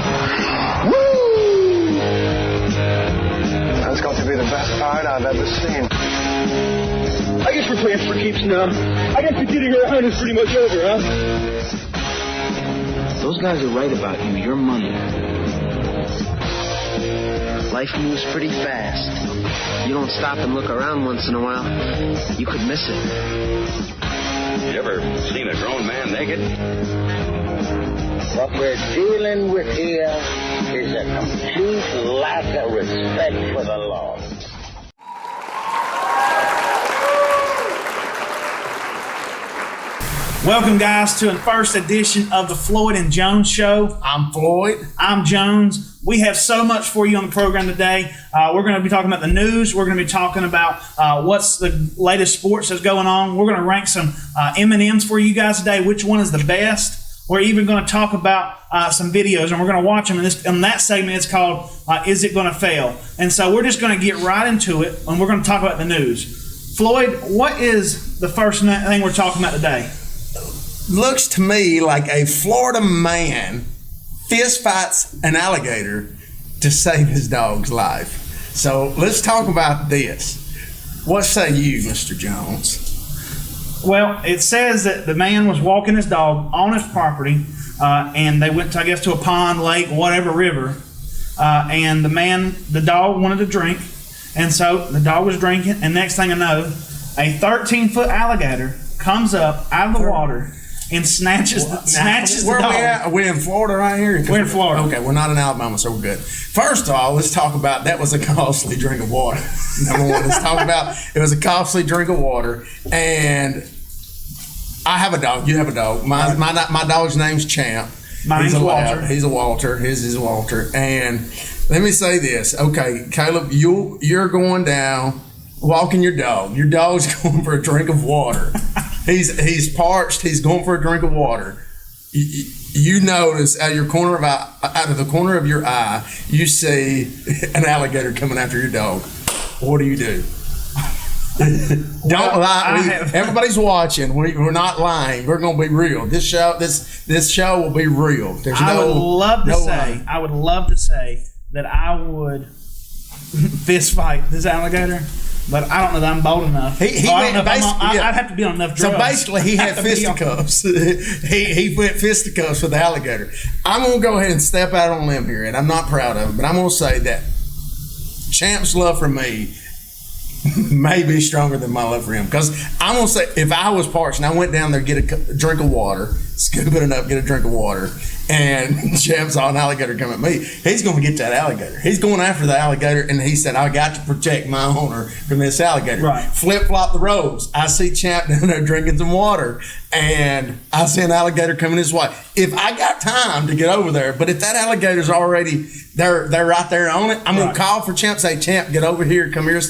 Woo! That's got to be the best fight I've ever seen. I guess we're playing for keeps now. I guess the kidding around is pretty much over, huh? Those guys are right about you. You're money. Life moves pretty fast. You don't stop and look around once in a while, you could miss it. You ever seen a grown man naked? What we're dealing with here is a complete lack of respect for the law. Welcome, guys, to the first edition of the Floyd and Jones Show. I'm Floyd. I'm Jones. We have so much for you on the program today. We're going to be talking about the news. We're going to be talking about what's the latest sports that's going on. We're going to rank some M&Ms for you guys today, which one is the best. We're even going to talk about some videos, and we're going to watch them. In that segment, it's called Is It Going to Fail? And so we're just going to get right into it, and we're going to talk about the news. Floyd, what is the first thing we're talking about today? Looks to me like a Florida man fist fights an alligator to save his dog's life. So let's talk about this. What say you, Mr. Jones? Well, it says that the man was walking his dog on his property, and they went to, I guess, to a pond, lake, whatever, river, and the dog wanted to drink, and so the dog was drinking, and next thing I know, a 13-foot alligator comes up out of the water and snatches the Where dog. Are we at? Are we in Florida right here? We're in Florida. Okay, we're not in Alabama, so we're good. First of all, let's talk about that was a costly drink of water. Number one, let's talk about it was a costly drink of water. And I have a dog. You have a dog. My dog's name's Champ. Mine's Walter. He's a Walter. His is Walter. And let me say this. Okay, Caleb, you're going down walking your dog. Your dog's going for a drink of water. He's parched. He's going for a drink of water. You notice out of the corner of your eye, you see an alligator coming after your dog. What do you do? Don't lie. Everybody's watching. We're not lying. We're going to be real. This show will be real. I would love to say that I would fist fight this alligator. But I don't know that I'm bold enough. I'd have to be on enough drugs. So basically, he had fisticuffs. he went fisticuffs with the alligator. I'm going to go ahead and step out on a limb here, and I'm not proud of it, but I'm going to say that Champ's love for me may be stronger than my love for him. Because I'm going to say, if I was parched and I went down there to get a drink of water, scoop it up, get a drink of water, and Champ saw an alligator come at me, he's going to get that alligator. He's going after the alligator, and he said, I got to protect my owner from this alligator. Right. Flip-flop the roles. I see Champ down there drinking some water, and I see an alligator coming his way. If I got time to get over there, but if that alligator's already, they're right there on it, I'm going to call for Champ, say, Champ, get over here, come here,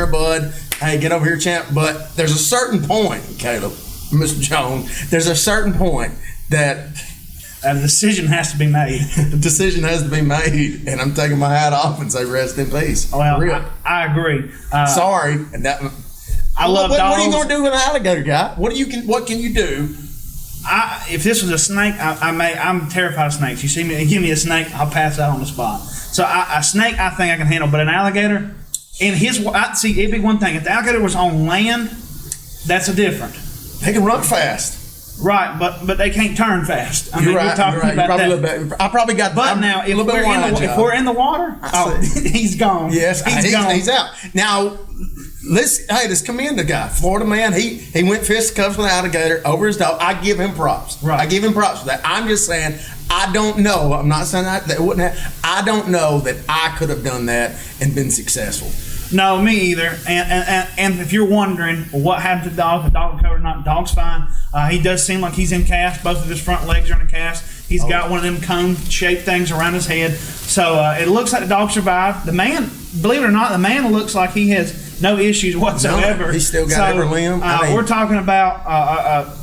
bud. Hey, get over here, Champ. But there's a certain point, Caleb, Mr. Jones, there's a certain point that a decision has to be made. The decision has to be made, and I'm taking my hat off and say rest in peace. Well, I agree. Sorry, and that I love dogs. What are you going to do with an alligator, guy? What can you do? If this was a snake, I'm terrified of snakes. You see me, give me a snake, I'll pass out on the spot. So a snake, I think I can handle, but an alligator, it'd be one thing. If the alligator was on land, that's a different. They can run fast. Right, but they can't turn fast. You're right. I probably got. But now, if we're in the water, he's gone. Yes, he's out. Now, let's commend the guy, Florida man. He went fisticuffs with an alligator over his dog. I give him props. Right. I give him props for that. I'm just saying, I don't know. I'm not saying that wouldn't have. I don't know that I could have done that and been successful. No, me either. And if you're wondering what happened to the dog, recovered or not, the dog's fine. He does seem like he's in cast. Both of his front legs are in a cast. He's got one of them cone-shaped things around his head. So it looks like the dog survived. The man, believe it or not, the man looks like he has no issues whatsoever. No, he's still got every limb. We're talking about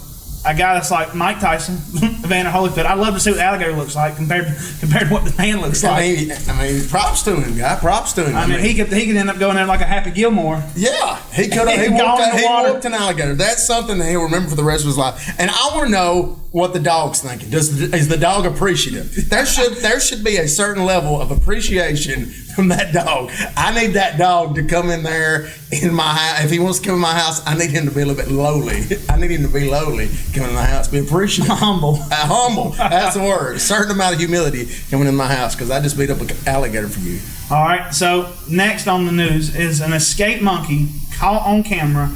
a guy that's like Mike Tyson, Evander Holyfield. I'd love to see what the alligator looks like compared to what the man looks like. I mean, props to him, guy. Props to him. I mean, he could end up going there like a Happy Gilmore. Yeah, he could have. He whooped an alligator. That's something that he'll remember for the rest of his life. And I want to know what the dog's thinking. Is the dog appreciative? There should be a certain level of appreciation from that dog. I need that dog to come in there in my house. If he wants to come in my house, I need him to be a little bit lowly. I need him to be lowly coming in my house. Be appreciative. Humble. Humble. That's the word. A certain amount of humility coming in my house because I just beat up an alligator for you. All right. So next on the news is an escaped monkey caught on camera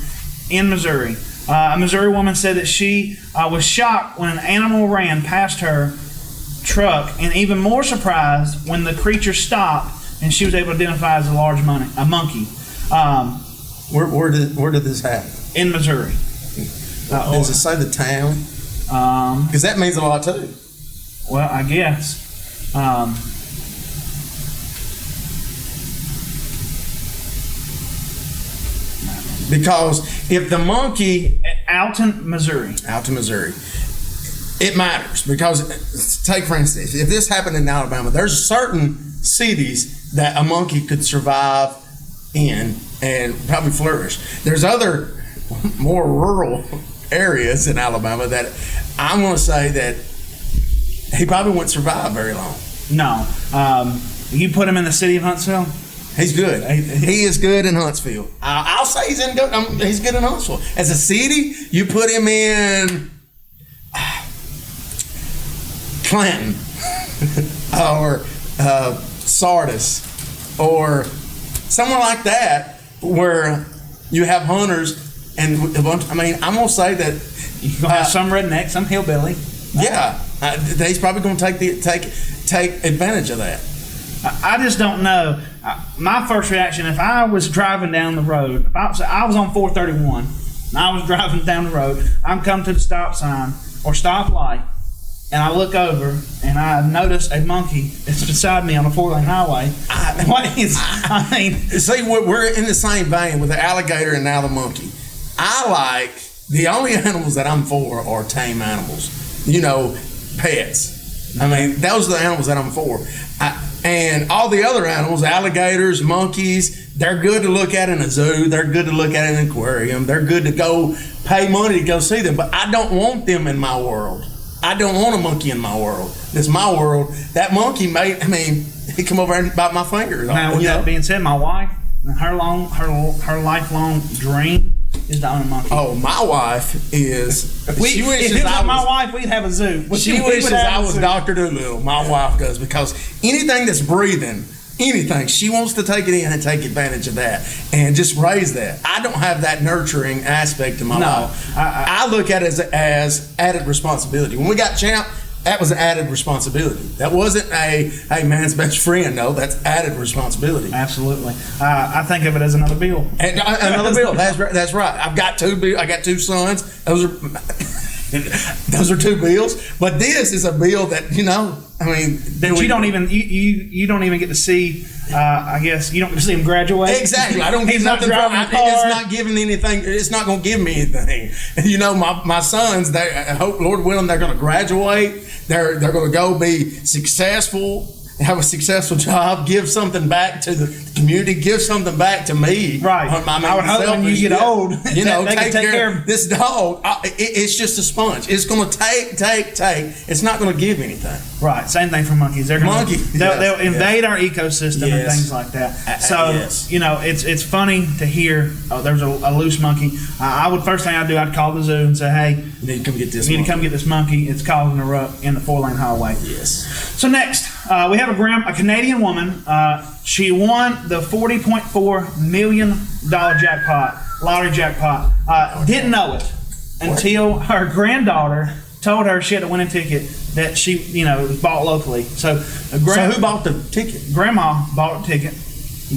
in Missouri. A Missouri woman said that she was shocked when an animal ran past her truck, and even more surprised when the creature stopped and she was able to identify as a monkey. Where did this happen? In Missouri. Does it say the town? Because that means a lot too. Well, I guess. Because if the monkey... Alton, Missouri. It matters because, take for instance, if this happened in Alabama, there's certain cities that a monkey could survive in and probably flourish. There's other more rural areas in Alabama that I'm going to say that he probably wouldn't survive very long. No. You put him in the city of Huntsville? He's good. He is good in Huntsville. I'll say he's good in Huntsville. As a city, you put him in Clinton or Sardis or somewhere like that where you have hunters and a bunch. I mean, I'm gonna say that you're gonna have some redneck, some hillbilly. Yeah, he's probably gonna take advantage of that. I just don't know. My first reaction, if I was driving down the road, if I was on 431, and I was driving down the road, I'm coming to the stop sign or stoplight, and I look over and I notice a monkey that's beside me on a 4-lane highway. See, we're in the same vein with the alligator and now the monkey. I like the only animals that I'm for are tame animals. You know, pets. I mean, those are the animals that I'm for. And all the other animals, alligators, monkeys, they're good to look at in a zoo. They're good to look at in an aquarium. They're good to go pay money to go see them. But I don't want them in my world. I don't want a monkey in my world. It's my world. That monkey he come over and bite my finger. Now, with that being said, my wife, her lifelong dream is to own a monkey. Oh, my wife is. If it was my wife, we'd have a zoo. She wishes I was Dr. Dolittle. My wife does, because anything that's breathing, anything, she wants to take it in and take advantage of that and just raise that. I don't have that nurturing aspect to my life. I look at it as added responsibility. When we got Champ, that was an added responsibility. That wasn't a man's best friend. No, that's added responsibility. Absolutely. I think of it as another bill. And another bill. That's right. I got two sons. Those are two bills. But this is a bill that you don't even get to see. I guess you don't get to see him graduate. Exactly. I don't get nothing from it. It's not giving anything. It's not going to give me anything. You know, my sons. I hope, Lord willing, they're going to graduate. They're going to go be successful, have a successful job, give something back to the community, give something back to me. Right. I would hope when you get old, they can take care of this dog. It's just a sponge. It's going to take. It's not going to give anything. Right. Same thing for monkeys. They'll invade our ecosystem and things like that. So it's funny to hear. Oh, there's a loose monkey. First thing I'd call the zoo and say, hey, you need to come get this. You need to come get this monkey. It's causing a ruck in the 4-lane highway. Yes. So next, we have a Canadian woman. She won the $40.4 million lottery jackpot. Didn't know it until her granddaughter told her she had a winning ticket that she, bought locally. So who bought the ticket? Grandma bought a ticket.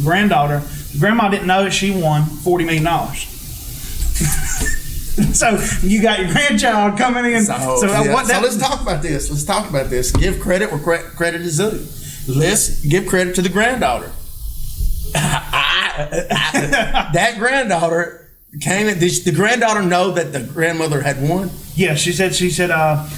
Grandma didn't know that she won $40 million. So you got your grandchild coming in. So let's talk about this. Give credit where credit is due. Let's give credit to the granddaughter. That granddaughter came in. Did the granddaughter know that the grandmother had won? Yeah, she said that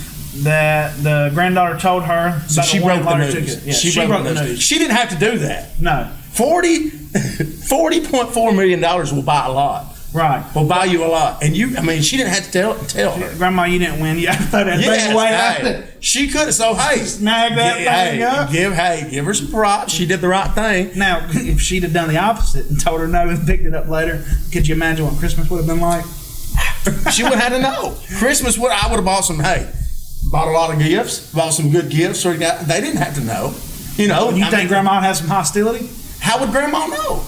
the granddaughter told her. So she broke the news. Yeah, she broke the news. She didn't have to do that. No. $40.4 million will buy a lot. Right. will buy you a lot. And she didn't have to tell her. Grandma, you didn't win. You have to throw that thing away. Hey, she could have. So, hey. Snag that thing up. Give her some props. She did the right thing. Now, if she'd have done the opposite and told her no and picked it up later, could you imagine what Christmas would have been like? She would have had to know. Christmas, I would have bought bought a lot of gifts, bought some good gifts. They didn't have to know. You think Grandma has some hostility? How would Grandma know?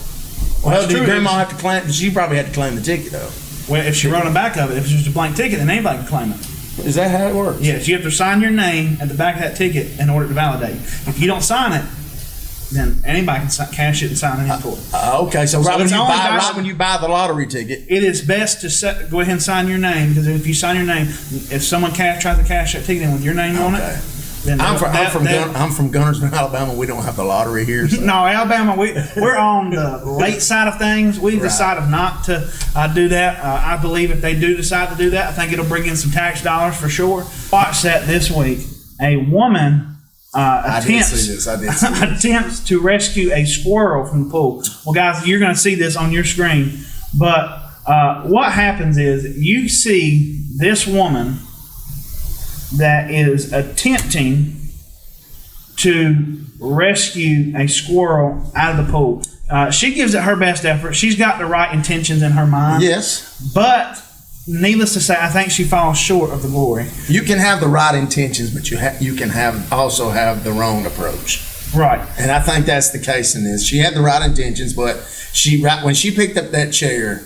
Well, did Grandma have to claim? She probably had to claim the ticket, though. Well, if she wrote on the back of it, if it's just a blank ticket, then anybody can claim it. Is that how it works? Yes, you have to sign your name at the back of that ticket in order to validate. If you don't sign it, then anybody can cash it and sign it in for it. Okay, so right when you buy the lottery ticket, it is best to go ahead and sign your name, because if you sign your name, if someone tries to cash that ticket in with your name on it, then I'm from Gunnersville, Alabama. We don't have the lottery here. So. No, Alabama, we're on the late side of things. We decided not to do that. I believe if they do decide to do that, I think it'll bring in some tax dollars for sure. Watch that this week. A woman attempts to rescue a squirrel from the pool. Well, guys, you're going to see this on your screen. But what happens is you see this woman that is attempting to rescue a squirrel out of the pool. She gives it her best effort. She's got the right intentions in her mind. Yes. But needless to say, I think she falls short of the glory. You can have the right intentions, but you can also have the wrong approach. Right. And I think that's the case in this. She had the right intentions, but when she picked up that chair,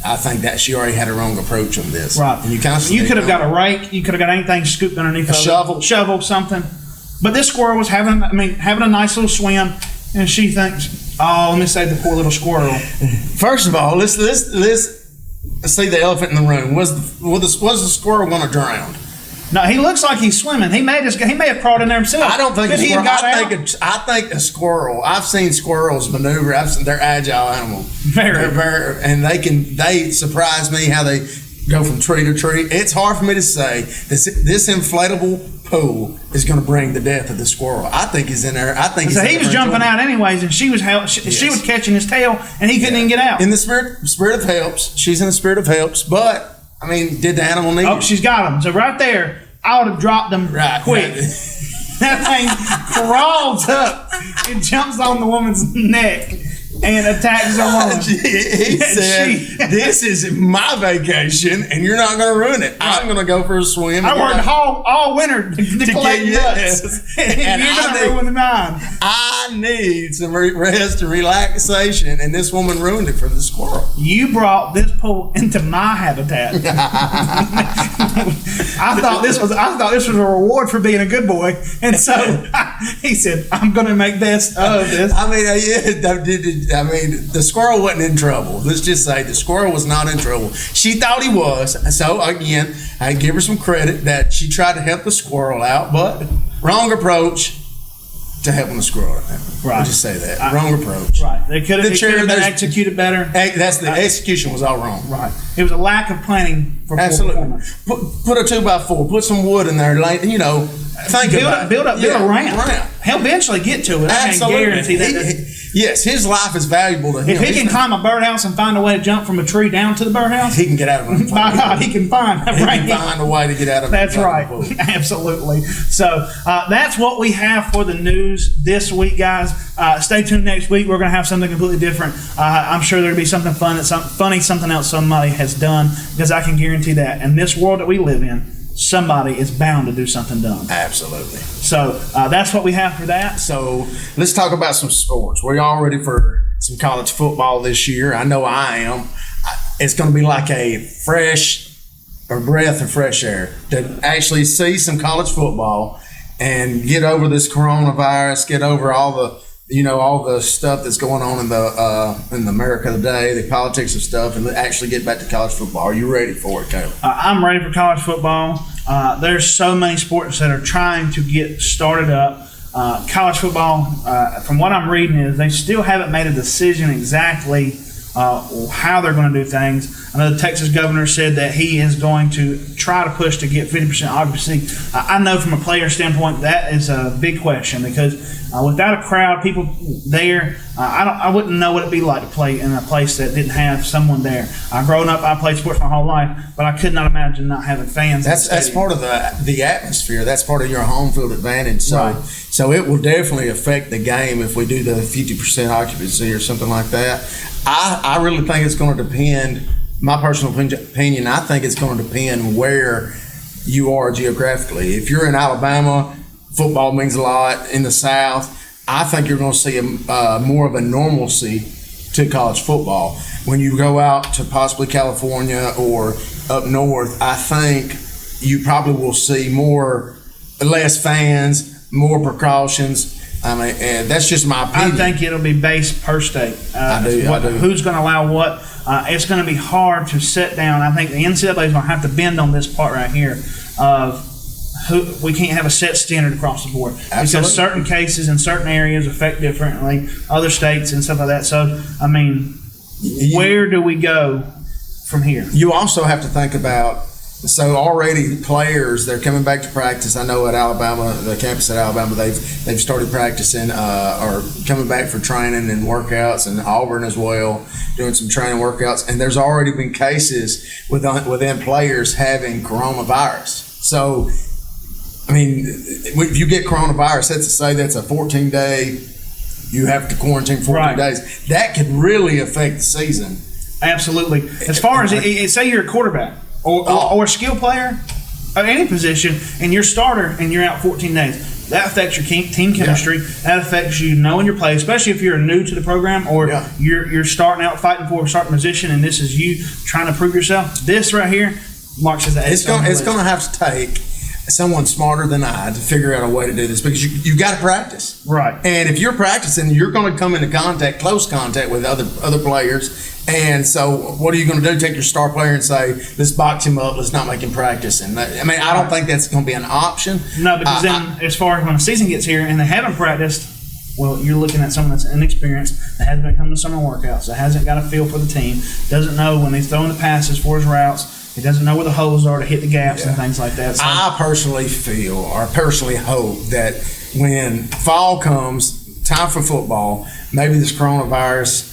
I think that she already had a wrong approach on this. Right. And you could have got a rake. You could have got anything scooped underneath a shovel, something. But this squirrel was having a nice little swim, and she thinks, "Oh, let me save the poor little squirrel." First of all, let's see the elephant in the room. Was the squirrel going to drown? No, he looks like he's swimming. He may have crawled in there himself. I don't think a squirrel. I think a squirrel. I've seen squirrels maneuver. They're agile animals. And they surprise me how they go from tree to tree. It's hard for me to say this inflatable pool is going to bring the death of the squirrel. I think he's in there. So he was jumping out anyways, and she was catching his tail, and he couldn't even get out. In the spirit of helps. She's in the spirit of helps, but. Did the animal need it? She's got him. So right there, I would have dropped him quick. That thing crawls up and jumps on the woman's neck and attacks the woman. He said, "This is my vacation, and you're not going to ruin it. I'm going to go for a swim. I worked all winter to collect nuts, and you're going to ruin mine. I need some rest and relaxation, and this woman ruined it for the squirrel. You brought this pool into my habitat. I thought this was a reward for being a good boy, and so he said, "I'm going to make best of this." The squirrel wasn't in trouble. Let's just say the squirrel was not in trouble. She thought he was. So, again, I give her some credit that she tried to help the squirrel out, but wrong approach to helping the squirrel out. Right. I'll just say that. Wrong approach. Right. It could have been executed better. The execution was all wrong. Right. It was a lack of planning for absolutely. Put a 2x4. Put some wood in there. Build a ramp. He'll eventually get to it. Absolutely. I can guarantee that. Yes, his life is valuable to him. If he can climb a birdhouse and find a way to jump from a tree down to the birdhouse, he can get out of it. By God, he can find a way to get out of it. That's right. Absolutely. So that's what we have for the news this week, guys. Stay tuned next week. We're going to have something completely different. I'm sure there'll be something fun, something else somebody has done, because I can guarantee that in this world that we live in, somebody is bound to do something dumb. Absolutely. So that's what we have for that. So let's talk about some sports. We're all ready for some college football this year. I know I am. It's going to be like a breath of fresh air to actually see some college football and get over this coronavirus, get over all the stuff that's going on in America today, the politics of stuff, and actually get back to college football. Are you ready for it, Caleb? I'm ready for college football. There's so many sports that are trying to get started up. College football, from what I'm reading, is they still haven't made a decision exactly how they're going to do things. I know the Texas governor said that he is going to try to push to get 50% occupancy. I know from a player standpoint that is a big question because without a crowd, people there, I wouldn't know what it'd be like to play in a place that didn't have someone there. Growing up, I played sports my whole life, but I could not imagine not having fans. That's part of the atmosphere. That's part of your home field advantage. So it will definitely affect the game if we do the 50% occupancy or something like that. I really think it's going to depend. My personal opinion, I think it's going to depend where you are geographically. If you're in Alabama, football means a lot. In the South, I think you're going to see more of a normalcy to college football. When you go out to possibly California or up north, I think you probably will see less fans, more precautions. I mean, and that's just my opinion. I think it'll be based per state. I do. Who's going to allow what? It's going to be hard to set down. I think the NCAA is going to have to bend on this part right here of we can't have a set standard across the board. Absolutely. Because certain cases in certain areas affect differently, other states and stuff like that. So, I mean, where do we go from here? You also have to think about, so already players, they're coming back to practice. I know at Alabama, the campus at Alabama, they've started practicing or coming back for training and workouts, and Auburn as well, doing some training workouts. And there's already been cases within players having coronavirus. So, I mean, if you get coronavirus, that's to say that's a 14-day, you have to quarantine 14 days. That could really affect the season. Absolutely. As far as, say you're a quarterback, or a skill player at any position, and you're starter and you're out 14 days. That affects your team chemistry. Yeah. That affects you knowing your play, especially if you're new to the program or you're starting out fighting for a starting position, and this is you trying to prove yourself. This right here marks as it's going to have to take someone smarter than I to figure out a way to do this, because you got to practice. Right. And if you're practicing, you're going to come into close contact with other players. And so what are you going to do? Take your star player and say, let's box him up, let's not make him practice. And I mean, I don't think that's going to be an option. No, because as far as when the season gets here and they haven't practiced, well, you're looking at someone that's inexperienced, that hasn't been coming to summer workouts, that hasn't got a feel for the team, doesn't know when he's throwing the passes for his routes, he doesn't know where the holes are to hit the gaps and things like that. So I personally hope that when fall comes, time for football, maybe this coronavirus,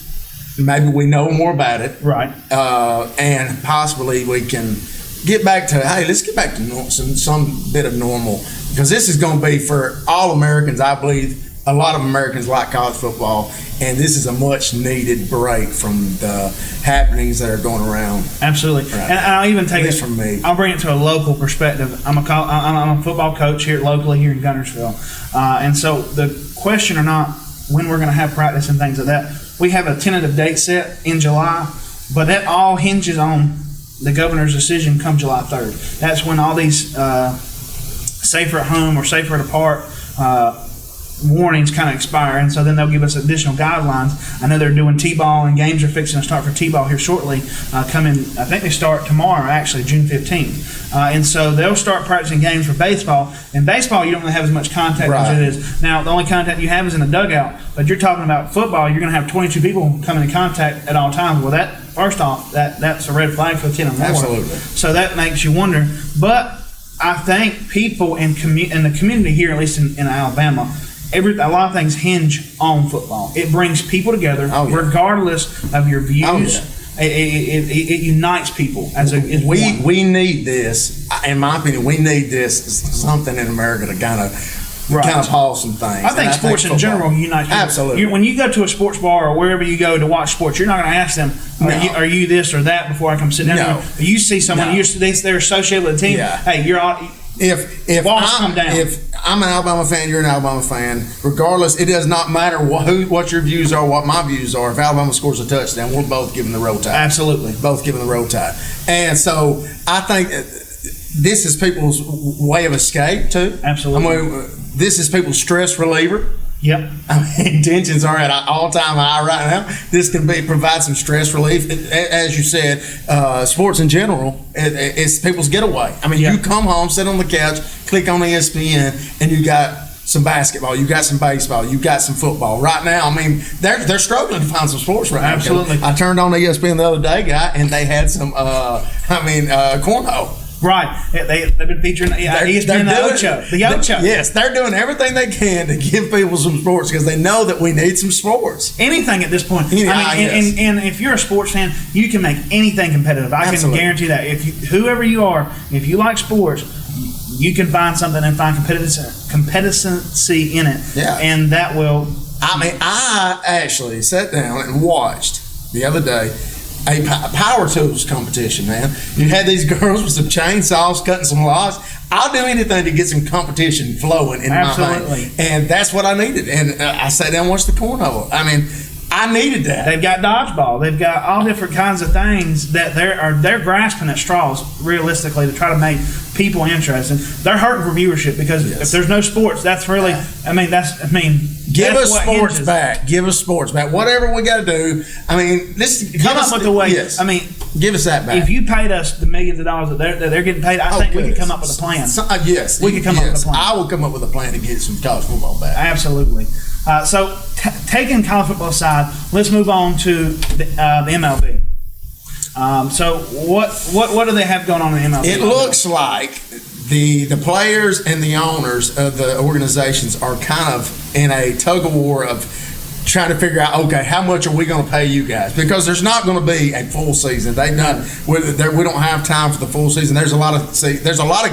maybe we know more about it. Right. And possibly we can get back to, let's get back to some bit of normal. Because this is going to be, for all Americans, I believe, a lot of Americans like college football, and this is a much needed break from the happenings that are going around. Absolutely. Right. And I'll even take this from me. I'll bring it to a local perspective. I'm a football coach locally here in Guntersville. And so the question or not when we're going to have practice and things like that, we have a tentative date set in July, but that all hinges on the governor's decision come July 3rd. That's when all these safer at home or safer at a park warnings kind of expire, and so then they'll give us additional guidelines. I know they're doing T-ball, and games are fixing to start for T-ball here shortly. I think they start tomorrow, actually, June 15th. And so they'll start practicing games for baseball. In baseball, you don't really have as much contact as it is. Now, the only contact you have is in the dugout, but you're talking about football, you're going to have 22 people coming in contact at all times. Well, that, first off, that's a red flag for 10 or more. Absolutely. So that makes you wonder. But I think people in the community here, at least in Alabama, a lot of things hinge on football. It brings people together, regardless of your views. It unites people. We need this. In my opinion, we need this something in America to kind of pause some things. I think sports in general unites people. Absolutely. When you go to a sports bar or wherever you go to watch sports, you're not going to ask them, are you this or that before I come sit down? No. You see someone, they're associated with the team. Yeah. Hey, you're all. If I'm an Alabama fan, you're an Alabama fan. Regardless, it does not matter what your views are, what my views are. If Alabama scores a touchdown, we're both giving the roll tide. Absolutely, both giving the roll tide. And so I think this is people's way of escape too. Absolutely, I mean, this is people's stress reliever. Yep. I mean, tensions are at an all-time high right now. This can provide some stress relief. As you said, sports in general, it's people's getaway. I mean, you come home, sit on the couch, click on ESPN, and you got some basketball, you got some baseball, you got some football. Right now, I mean, they're struggling to find some sports right now. Absolutely. I turned on ESPN the other day, guy, and they had some, cornhole. Right. They've been featuring ESPN the Ocho. Yes, they're doing everything they can to give people some sports because they know that we need some sports. Anything at this point. And if you're a sports fan, you can make anything competitive. I can guarantee that. Whoever you are, if you like sports, you can find something and find competicency in it. Yeah. And that will. I actually sat down and watched the other day a power tools competition, man. You had these girls with some chainsaws cutting some logs. I'll do anything to get some competition flowing in my mind. And that's what I needed. And I sat down and watched the cornhole. I mean, I needed that. They've got dodgeball. They've got all different kinds of things that they're grasping at straws realistically to try to make people interested. They're hurting for viewership because if there's no sports, that's really. Give us sports back. Give us sports back. Whatever we got to do. I mean, come up with a way. Yes. I mean, give us that back. If you paid us the millions of dollars that they're getting paid, I think we could come up with a plan. Yes, we could come up with a plan. I will come up with a plan to get some college football back. Absolutely. So, taking college football aside, let's move on to the MLB. So, what do they have going on in the MLB? It looks like the players and the owners of the organizations are kind of in a tug of war of trying to figure out, okay, how much are we going to pay you guys? Because there's not going to be a full season. We don't have time for the full season. There's a lot of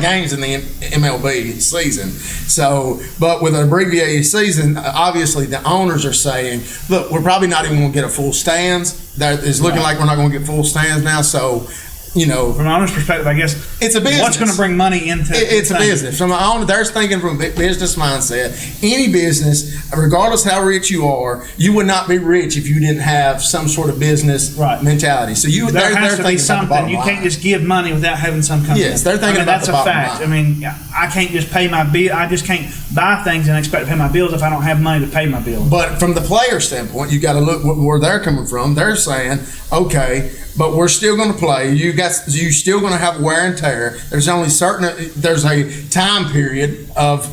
games in the MLB season. So, but with an abbreviated season, obviously the owners are saying, look, we're probably not even going to get a full stands. It's looking like we're not going to get full stands now. So, from an owner's perspective, I guess it's a business. What's going to bring money into it's a business. From the owner, they're thinking from a business mindset. Any business, regardless how rich you are, you would not be rich if you didn't have some sort of business mentality. So there has to be something. You can't just give money without having some company. Yes, they're thinking about that's the bottom fact. line. I mean, I can't just pay my bill. I just can't buy things and expect to pay my bills if I don't have money to pay my bills. But from the player standpoint, you got to look where they're coming from. They're saying, okay, but we're still going to play. You still going to have wear and tear. There's a time period of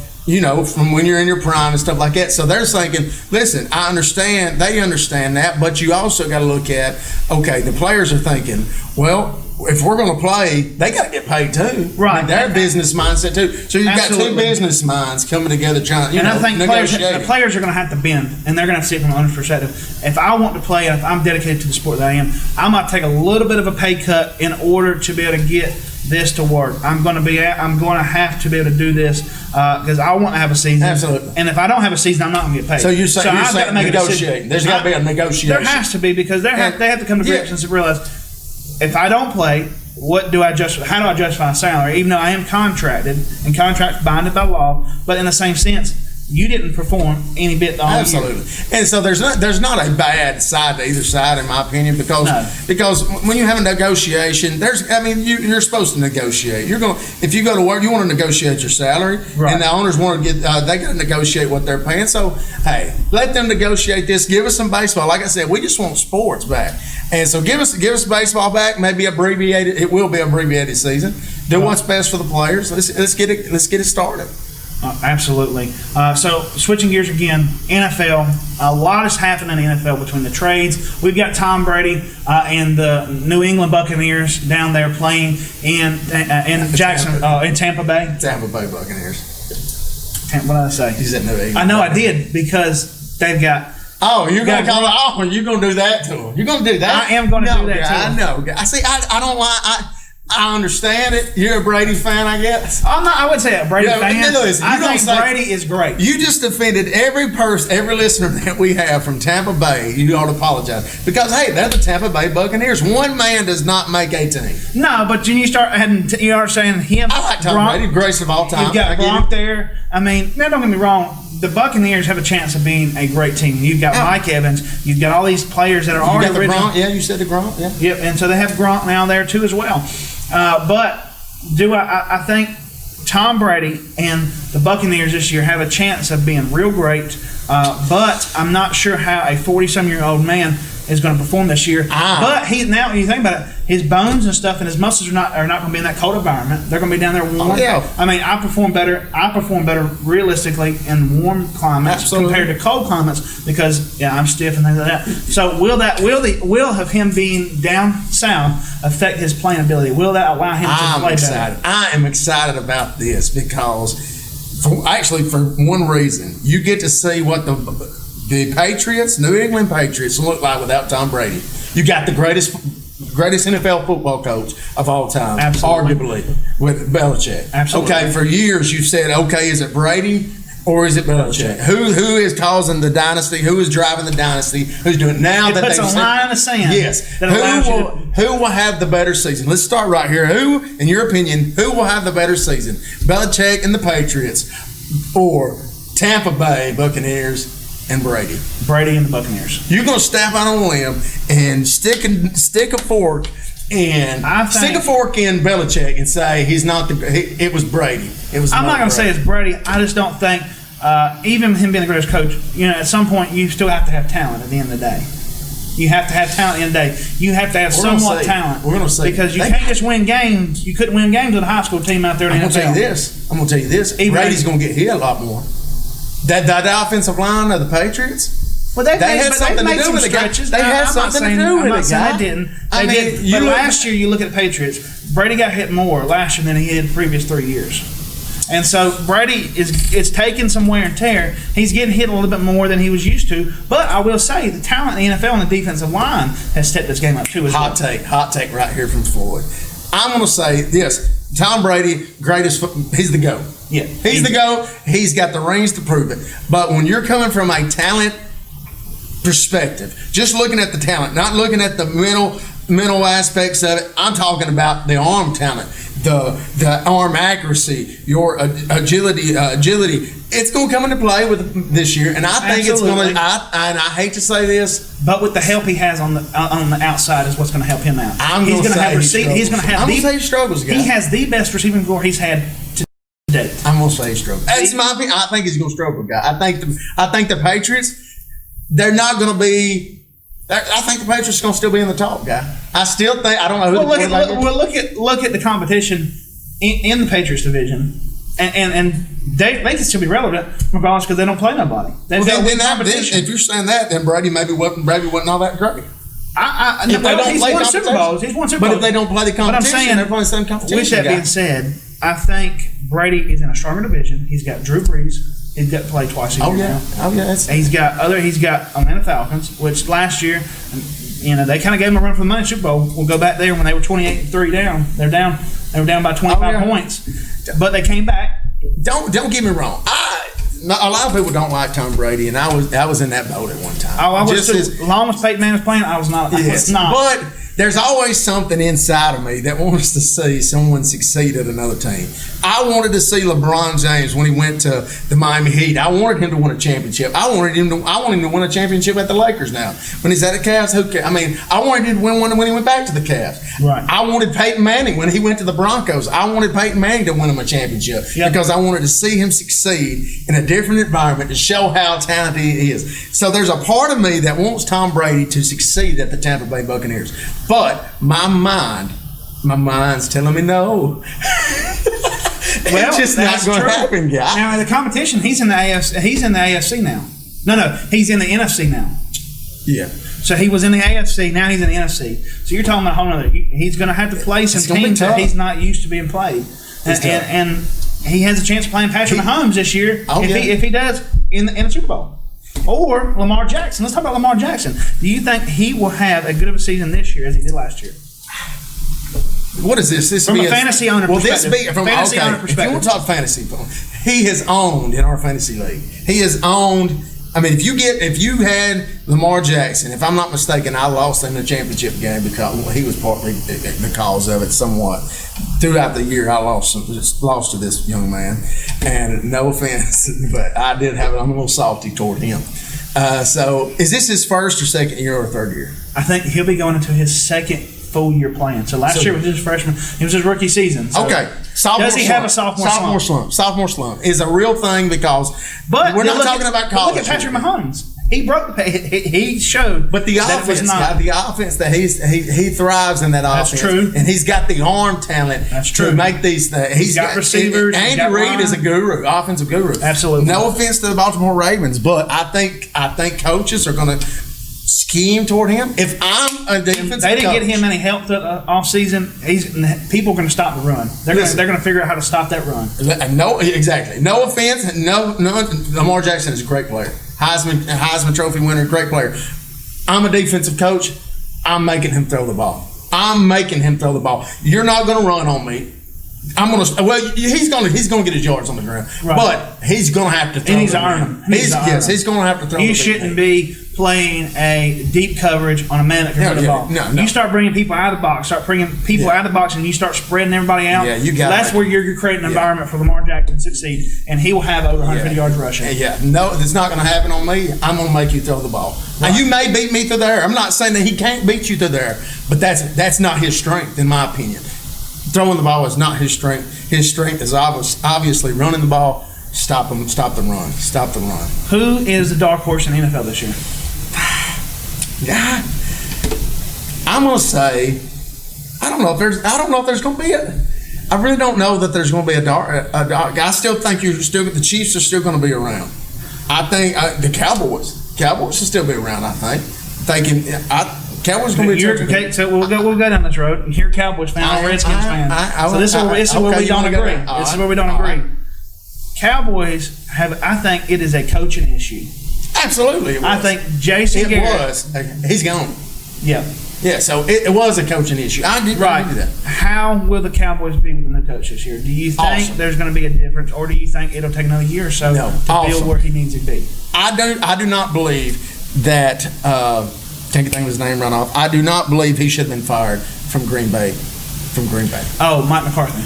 from when you're in your prime and stuff like that. So they're thinking, listen, I understand. They understand that, but you also got to look at, okay, the players are thinking, well, if we're going to play, they got to get paid too. Right. I mean, their business mindset too. So you've got two business minds coming together trying to, I think the players are going to have to bend, and they're going to have to see it from an owner's perspective. If I want to play, if I'm dedicated to the sport that I am, I might take a little bit of a pay cut in order to be able to get this to work. I'm going to have to be able to do this because I want to have a season. Absolutely. And if I don't have a season, I'm not going to get paid. So you're saying negotiating. There's got to be a negotiation. There has to be because they have to come to grips and realize if I don't play, how do I justify a salary? Even though I am contracted and contracts binded by law, but in the same sense, you didn't perform any bit all Absolutely. year. And so there's not a bad side to either side, in my opinion, because when you have a negotiation, you're supposed to negotiate. If you go to work, you want to negotiate your salary, and the owners want to they got to negotiate what they're paying. So hey, let them negotiate this. Give us some baseball. Like I said, we just want sports back, and so give us baseball back. Maybe abbreviated. It will be an abbreviated season. Do what's best for the players. Let's get it started. Absolutely. So switching gears again, NFL. A lot is happening in the NFL between the trades. We've got Tom Brady and the New England Buccaneers down there playing in Tampa Bay. Tampa Bay Buccaneers. What did I say? He's at New England. I know I did because they've got. Oh, you're going to call it off and you're going to do that to them. You're going to do that? I am going to do that to them. I know. I see. I don't like. I understand it. You're a Brady fan, I guess. I wouldn't say a Brady fan. Listen, I think Brady is great. You just offended every listener that we have from Tampa Bay. You ought to apologize. Because, hey, they're the Tampa Bay Buccaneers. One man does not make a team. No, but you start saying him. I like Tom Brady, greatest of all time. You've got Gronk there. I mean, now don't get me wrong. The Buccaneers have a chance of being a great team. You've got Mike Evans. You've got all these players that are already the Gronk. Yeah, you said the Gronk. Yeah. Yep, and so they have Gronk now there too as well. But I think Tom Brady and the Buccaneers this year have a chance of being real great. But I'm not sure how a 40-some-year-old man is going to perform this year. But now when you think about it, his bones and stuff and his muscles are not going to be in that cold environment. They're going to be down there warm. I mean, I perform better realistically in warm climates compared to cold climates because I'm stiff and things like that. So will have him being down south affect his playing ability? Will that allow him to play better? I am excited about this because for one reason, you get to see what the Patriots, New England Patriots, look like without Tom Brady. You got the greatest NFL football coach of all time, arguably, with Belichick. Absolutely. Okay, for years you've said, okay, is it Brady or is it Belichick? Who is causing the dynasty? Who is driving the dynasty? Who's doing it now? It puts a line in the sand. Yes. Who will have the better season? Let's start right here. Who, in your opinion, who will have the better season? Belichick and the Patriots, or Tampa Bay Buccaneers and Brady? Brady and the Buccaneers. You're going to step out on a limb and stick a fork in Belichick and say he's not it was Brady. I'm not going to say it's Brady. I just don't think even him being the greatest coach, at some point you still have to have talent at the end of the day. You have to have talent at the end of the day. You have to have somewhat talent. We're going to say because you can't just win games. You couldn't win games with a high school team out there in the NFL. I'm going to tell you this. Brady's going to get hit a lot more. That offensive line of the Patriots, well, they had something to do with it. They had something to do with it. They didn't. They did. But last year, you look at the Patriots. Brady got hit more last year than he did the previous 3 years. And so Brady is taking some wear and tear. He's getting hit a little bit more than he was used to. But I will say the talent in the NFL and the defensive line has stepped this game up too. Hot take right here from Floyd. I'm going to say this: Tom Brady, he's the GOAT. Yeah, he's the GOAT. He's got the rings to prove it. But when you're coming from a talent perspective, just looking at the talent, not looking at the mental aspects of it, I'm talking about the arm talent, the arm accuracy, your agility. It's going to come into play with this year, and I think it's going to. And I hate to say this, but with the help he has on the outside is what's going to help him out. He's going to have he struggles. He has the best receiving core he's had to date. I'm going to say he struggles. That's my opinion. I think he's going to struggle, guy. I think the Patriots, they're not going to be. I think the Patriots are going to still be in the top, guy. I still think. I don't know who. Look at the competition in the Patriots division, and they can still be relevant regardless because they don't play nobody. If you're saying that, then Brady wasn't all that great. He's won Super Bowls. But if they don't play the competition, they're playing the same competition. With that being said, I think Brady is in a stronger division. He's got Drew Brees. He's got to play twice a year now. He's got Atlanta Falcons, which last year, they kind of gave him a run for the money Super Bowl. We'll go back there when they were 28-3 down. They were down by 25 points, but they came back. Don't get me wrong. A lot of people don't like Tom Brady, and I was in that boat at one time. I was too. As long as Peyton Manning was playing, I was not. Yes, but there's always something inside of me that wants to see someone succeed at another team. I wanted to see LeBron James when he went to the Miami Heat. I wanted him to win a championship. I wanted him to win a championship at the Lakers now. When he's at the Cavs, who cares? I mean, I wanted him to win one when he went back to the Cavs. Right. I wanted Peyton Manning when he went to the Broncos. I wanted Peyton Manning to win him a championship because I wanted to see him succeed in a different environment to show how talented he is. So there's a part of me that wants Tom Brady to succeed at the Tampa Bay Buccaneers. But my mind's telling me no. It's just not going to happen, guy. Now in the competition, he's in the AFC now. No, he's in the NFC now. Yeah. So he was in the AFC, now he's in the NFC. So you're talking about a whole nother. He's going to have to play some teams that he's not used to being played, and he has a chance of playing Patrick Mahomes this year if he does in the Super Bowl. Or Lamar Jackson. Let's talk about Lamar Jackson. Do you think he will have a good of a season this year as he did last year? What is this? From a fantasy owner perspective. Fantasy owner perspective. If you want to talk fantasy, he has owned in our fantasy league. He has owned. I mean, if you had Lamar Jackson, if I'm not mistaken, I lost in the championship game because he was partly the cause of it somewhat. Throughout the year, I lost to this young man, and no offense, but I'm a little salty toward him. So, is this his first or second year or third year? I think he'll be going into his second full year playing. So last year was his freshman. It was his rookie season. So okay. Does he have a sophomore slump? Sophomore slump is a real thing because we're not talking about college. Look at Patrick Mahomes. He broke the he showed, but the offense, that he thrives in that offense. That's true, and he's got the arm talent. That's true. To make these things. He's got receivers. Andy Reid is a guru, offensive guru. Absolutely. No offense to the Baltimore Ravens, but I think coaches are going to scheme toward him. If I'm a defensive they didn't coach, get him any help off season. People are going to stop the run. They're going to figure out how to stop that run. No, exactly. No offense. No. Lamar Jackson is a great player. Heisman Trophy winner, great player. I'm a defensive coach. I'm making him throw the ball. You're not going to run on me. He's going to get his yards on the ground, right. But he's going to have to throw. And he's earning them. He's going to have to throw. You shouldn't be playing a deep coverage on a man that can run the ball. No. You start bringing people out of the box, and you start spreading everybody out. Yeah, you got. That's where you're creating an environment for Lamar Jackson to succeed, and he will have over 150 yards rushing. Yeah, no, it's not going to happen on me. I'm going to make you throw the ball. Right. Now you may beat me through the air. I'm not saying that he can't beat you through the air, but that's not his strength, in my opinion. Throwing the ball is not his strength. His strength is obviously running the ball. Stop the run. Who is the dark horse in the NFL this year? Yeah, I'm gonna say I don't know if there's gonna be I really don't know that there's gonna be a dark. I still think the Chiefs are still gonna be around. I think the Cowboys will still be around. Cowboys gonna be okay. So we'll go down this road. And here, Cowboys fan, Redskins fan. So this is where we don't agree. This is where we don't agree. Cowboys I think it is a coaching issue. Absolutely, it was. I think Jason Garrett. He's gone. Yeah. Yeah, so it was a coaching issue. I do that. How will the Cowboys be with the new coach this year? Do you think there's going to be a difference, or do you think it'll take another year or so to build where he needs to be? I do not believe that. Can't think of his name right off. I do not believe he should have been fired from Green Bay. Oh, Mike McCarthy.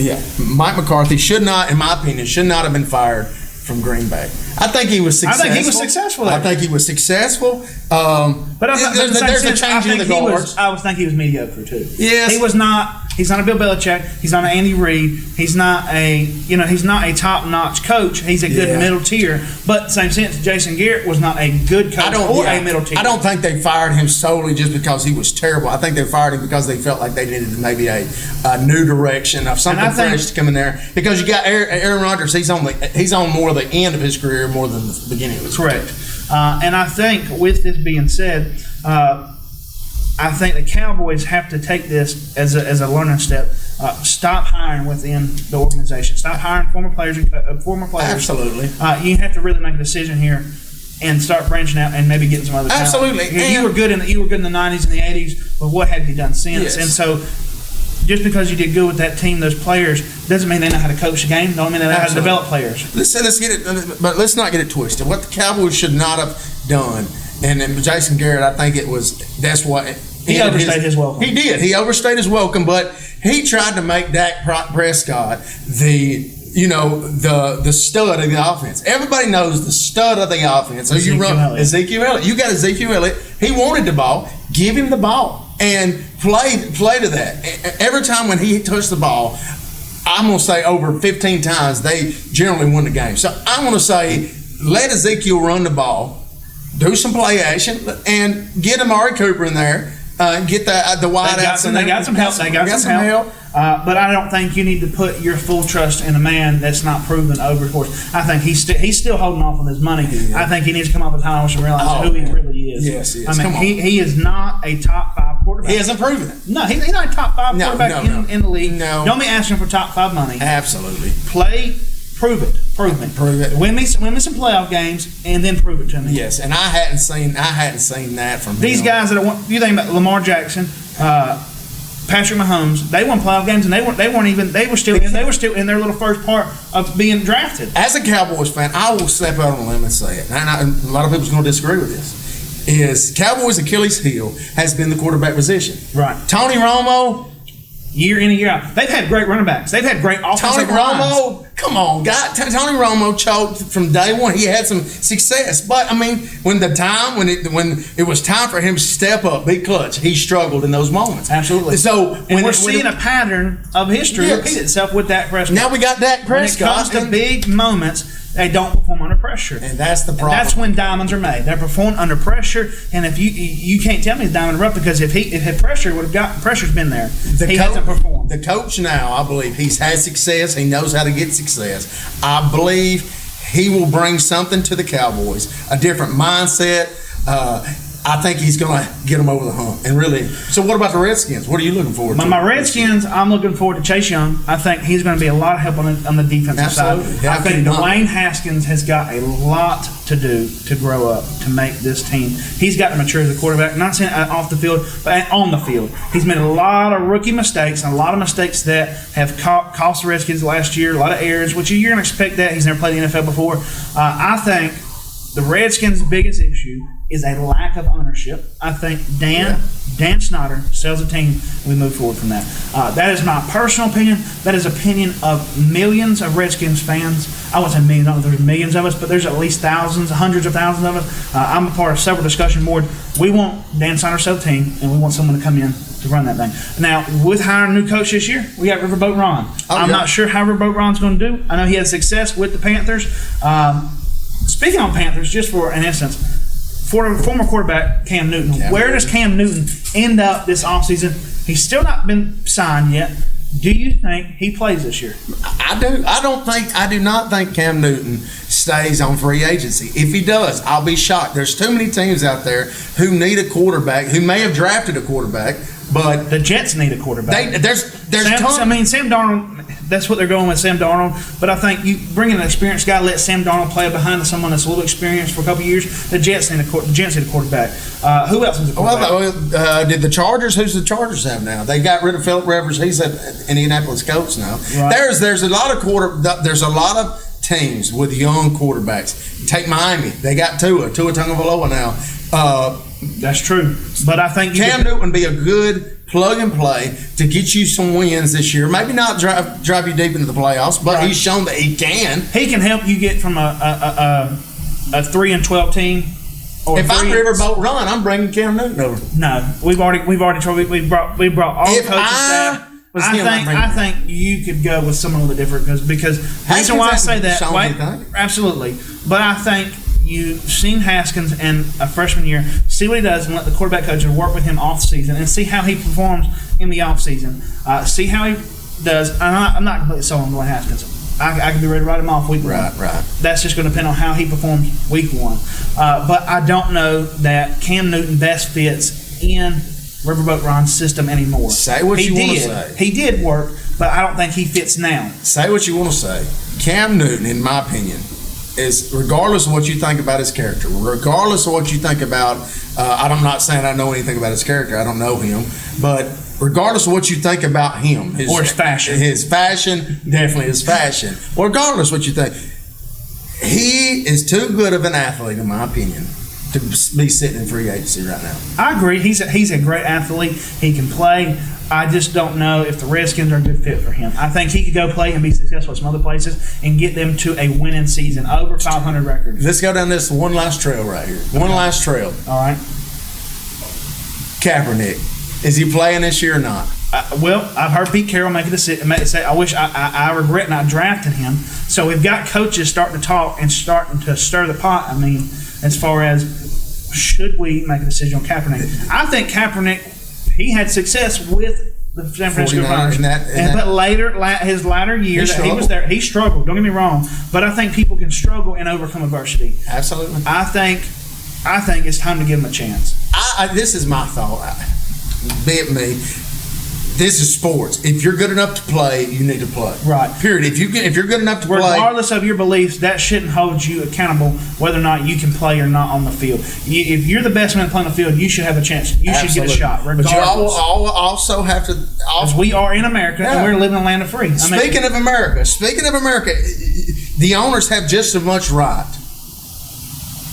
Yeah, Mike McCarthy should not, in my opinion, have been fired from Green Bay. I think he was successful. I think he was successful. But there's a change in the guards. I think he was mediocre too. Yes, he was not. He's not a Bill Belichick. He's not an Andy Reid. He's not a top-notch coach. He's a good middle tier. But same sense, Jason Garrett was not a good coach or a middle tier. I don't think they fired him solely just because he was terrible. I think they fired him because they felt like they needed maybe a new direction of something fresh to come in there. Because you got Aaron Rodgers. He's on more of the end of his career more than the beginning of his career. Correct. And I think with this being said, I think the Cowboys have to take this as a learning step. Stop hiring within the organization. Stop hiring former players. Absolutely. You have to really make a decision here and start branching out and maybe getting some other talent. Absolutely. You were good in the 90s and the 80s, but what have you done since? Yes. And so just because you did good with that team, those players, doesn't mean they know how to coach the game. Don't mean they know how to develop players. Let's get it, but let's not get it twisted. What the Cowboys should not have done, and Jason Garrett, I think that's what he overstayed his welcome. He did. He overstayed his welcome, but he tried to make Dak Prescott the stud of the offense. Everybody knows the stud of the offense. So Ezekiel Elliott. You got Ezekiel Elliott. He wanted the ball. Give him the ball and play to that. Every time when he touched the ball, I'm going to say over 15 times, they generally won the game. So I'm going to say let Ezekiel run the ball, do some play action, and get Amari Cooper in there. Get the wide outs. They got some help. But I don't think you need to put your full trust in a man that's not proven over the course. I think he's still holding off on his money. I think he needs to come up with time and realize who he really is. Yes, yes. I mean, he is not a top 5 quarterback. He hasn't proven it. No, he's not a top 5 quarterback in the league. No. Don't be asking for top 5 money. Absolutely. Play. Prove it. Win me some playoff games, and then prove it to me. Yes, and I hadn't seen that from these guys that you think about Lamar Jackson, Patrick Mahomes. They won playoff games, and they were still in their little first part of being drafted. As a Cowboys fan, I will step out on a limb and say it, and a lot of people's going to disagree with this. Is Cowboys' Achilles heel has been the quarterback position. Right. Tony Romo. Year in and year out. They've had great running backs. They've had great offensive lines. Tony Romo Come on, guy. Tony Romo choked from day one. He had some success, but I mean, when it was time for him to step up, big clutch, he struggled in those moments. Absolutely. So we're seeing a pattern of history repeat itself with Dak Prescott. Now we got Dak Prescott. When it comes to big moments, they don't perform under pressure, and that's the problem. And that's when diamonds are made. They're performed under pressure, and if you can't tell me the diamond rough, because if had pressure would have got pressure's been there. He hasn't performed. The coach now, I believe, he's had success. He knows how to get success. I believe he will bring something to the Cowboys, a different mindset. I think he's going to get them over the hump. And really, so what about the Redskins? What are you looking forward to? My Redskins, I'm looking forward to Chase Young. I think he's going to be a lot of help on the defensive side. I think Dwayne Haskins has got a lot to do to grow up to make this team. He's got to mature as a quarterback, not saying off the field, but on the field. He's made a lot of rookie mistakes and a lot of mistakes that have cost the Redskins last year, a lot of errors, which you're going to expect that. He's never played the NFL before. I think the Redskins' biggest issue is a lack of ownership. I think Dan Snyder sells a team, and we move forward from that. That is my personal opinion. That is opinion of millions of Redskins fans. I won't say millions, I don't know if there's millions of us, but there's at least thousands, hundreds of thousands of us. I'm a part of several discussion boards. We want Dan Snyder to sell the team, and we want someone to come in to run that thing. Now, with hiring a new coach this year, we got Riverboat Ron. I'm not sure how Riverboat Ron's going to do. I know he had success with the Panthers. Speaking on Panthers, just for an instance, former quarterback Cam Newton. Where does Cam Newton end up this offseason? He's still not been signed yet. Do you think he plays this year? I do. I do not think Cam Newton stays on free agency. If he does, I'll be shocked. There's too many teams out there who need a quarterback, who may have drafted a quarterback, but the Jets need a quarterback. Sam Darnold. That's what they're going with, Sam Darnold. But I think you bring in an experienced guy, let Sam Darnold play behind someone that's a little experienced for a couple of years. The Jets need a quarterback. Who else is a quarterback? Did the Chargers? Who's the Chargers have now? They got rid of Philip Rivers. He's at Indianapolis Colts now. Right. There's a lot of teams with young quarterbacks. Take Miami. They got Tua Tagovailoa now. That's true. But I think Cam Newton would be a good plug and play to get you some wins this year. Maybe not drive you deep into the playoffs, but he's shown that he can. He can help you get from a 3-12 team. Or if I'm Riverboat Ron, I'm bringing Cam Newton over. No, we've already tried. We brought all coaching staff. I think you could go with someone a little bit different because the reason why I say that, absolutely. But I think you've seen Haskins in a freshman year, see what he does, and let the quarterback coach work with him off season and see how he performs in the off season. See how he does. I'm not completely sold on Dwayne Haskins. I could be ready to write him off week one. Right. That's just going to depend on how he performs week one. But I don't know that Cam Newton best fits in Riverboat Ron's system anymore. Say what you want to say. He did work, but I don't think he fits now. Say what you want to say. Cam Newton, in my opinion, is, regardless of what you think about his character, regardless of what you think about, I'm not saying I know anything about his character. I don't know him. But regardless of what you think about him. Or his fashion. His fashion, definitely his fashion. Regardless of what you think, he is too good of an athlete, in my opinion, to be sitting in free agency right now. I agree. He's a great athlete. He can play. I just don't know if the Redskins are a good fit for him. I think he could go play and be successful at some other places and get them to a winning season, over 500 records. Let's go down this one last trail right here. One last trail. All right. Kaepernick. Is he playing this year or not? Well, I've heard Pete Carroll say, I wish I regret not drafting him. So we've got coaches starting to talk and starting to stir the pot. I mean, as far as should we make a decision on Kaepernick? I think Kaepernick, he had success with the San Francisco 49ers. But later, his latter years that he was there, he struggled. Don't get me wrong. But I think people can struggle and overcome adversity. Absolutely. I think it's time to give him a chance. This is my thought. Be it me. This is sports. If you're good enough to play, you need to play. Right. Period. If you're good enough to play, regardless of your beliefs, that shouldn't hold you accountable whether or not you can play or not on the field. If you're the best man playing on the field, you should have a chance. You should get a shot, regardless. But you also have to. Because we are in America and we're living in a land of free. Speaking of America, the owners have just as much right.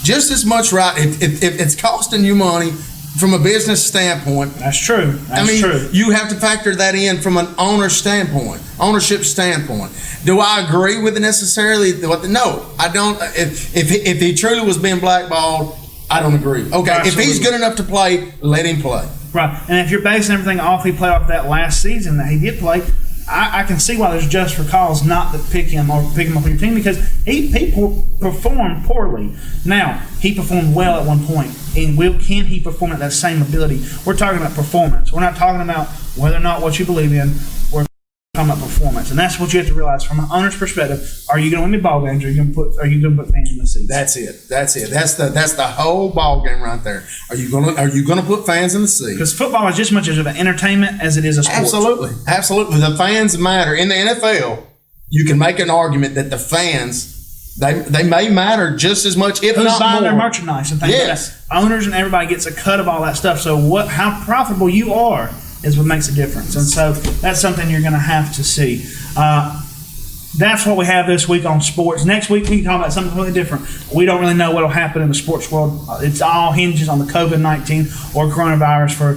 Just as much right. If it's costing you money. From a business standpoint, that's true. True. You have to factor that in from an owner standpoint. ownership standpoint. Do I agree with it necessarily? No, I don't. If he truly was being blackballed, I don't agree. Okay, Absolutely. If he's good enough to play, let him play. Right, and if you're basing everything off he played off that last season that he did play, I can see why there's just for cause not to pick him up on your team because he performed poorly. Now, he performed well at one point, and can he perform at that same ability? We're talking about performance. We're not talking about whether or not what you believe in. We're talking about performance, and that's what you have to realize from an owner's perspective. Are you going to win me ball games? Or are you going to put fans in the seats? That's it. That's the whole ball game right there. Are you gonna put fans in the seats? Because football is just as much of an entertainment as it is a sport. Absolutely. The fans matter in the NFL. You can make an argument that the fans they may matter just as much, if Who's not buying more. their merchandise and things like that. Owners and everybody gets a cut of all that stuff. So how profitable you are is what makes a difference. And so that's something you're going to have to see. That's what we have this week on sports. Next week, we can talk about something completely different. We don't really know what will happen in the sports world. It's all hinges on the COVID-19 or coronavirus for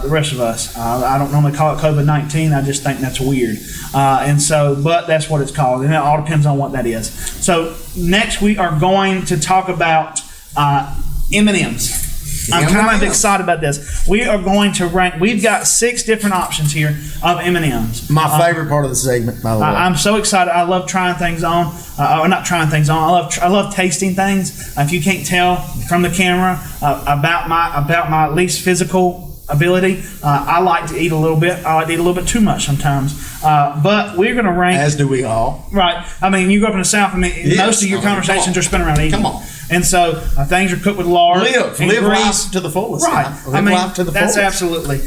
the rest of us. I don't normally call it COVID-19. I just think that's weird. But that's what it's called. And it all depends on what that is. So next we are going to talk about M&Ms. I'm kind of excited about this. We are going to rank. We've got 6 different options here of M&Ms. My favorite part of the segment, by the way. I'm so excited. I love trying things on. Or not trying things on. I love tasting things. If you can't tell from the camera about my least physical ability, I like to eat a little bit. I like to eat a little bit too much sometimes. But we're going to rank. As do we all. Right. I mean, you grew up in the South. Most of your conversations are spent around eating. Come on. And so things are cooked with lard. Live life to the fullest. Right. Live life to the that's fullest. Absolutely.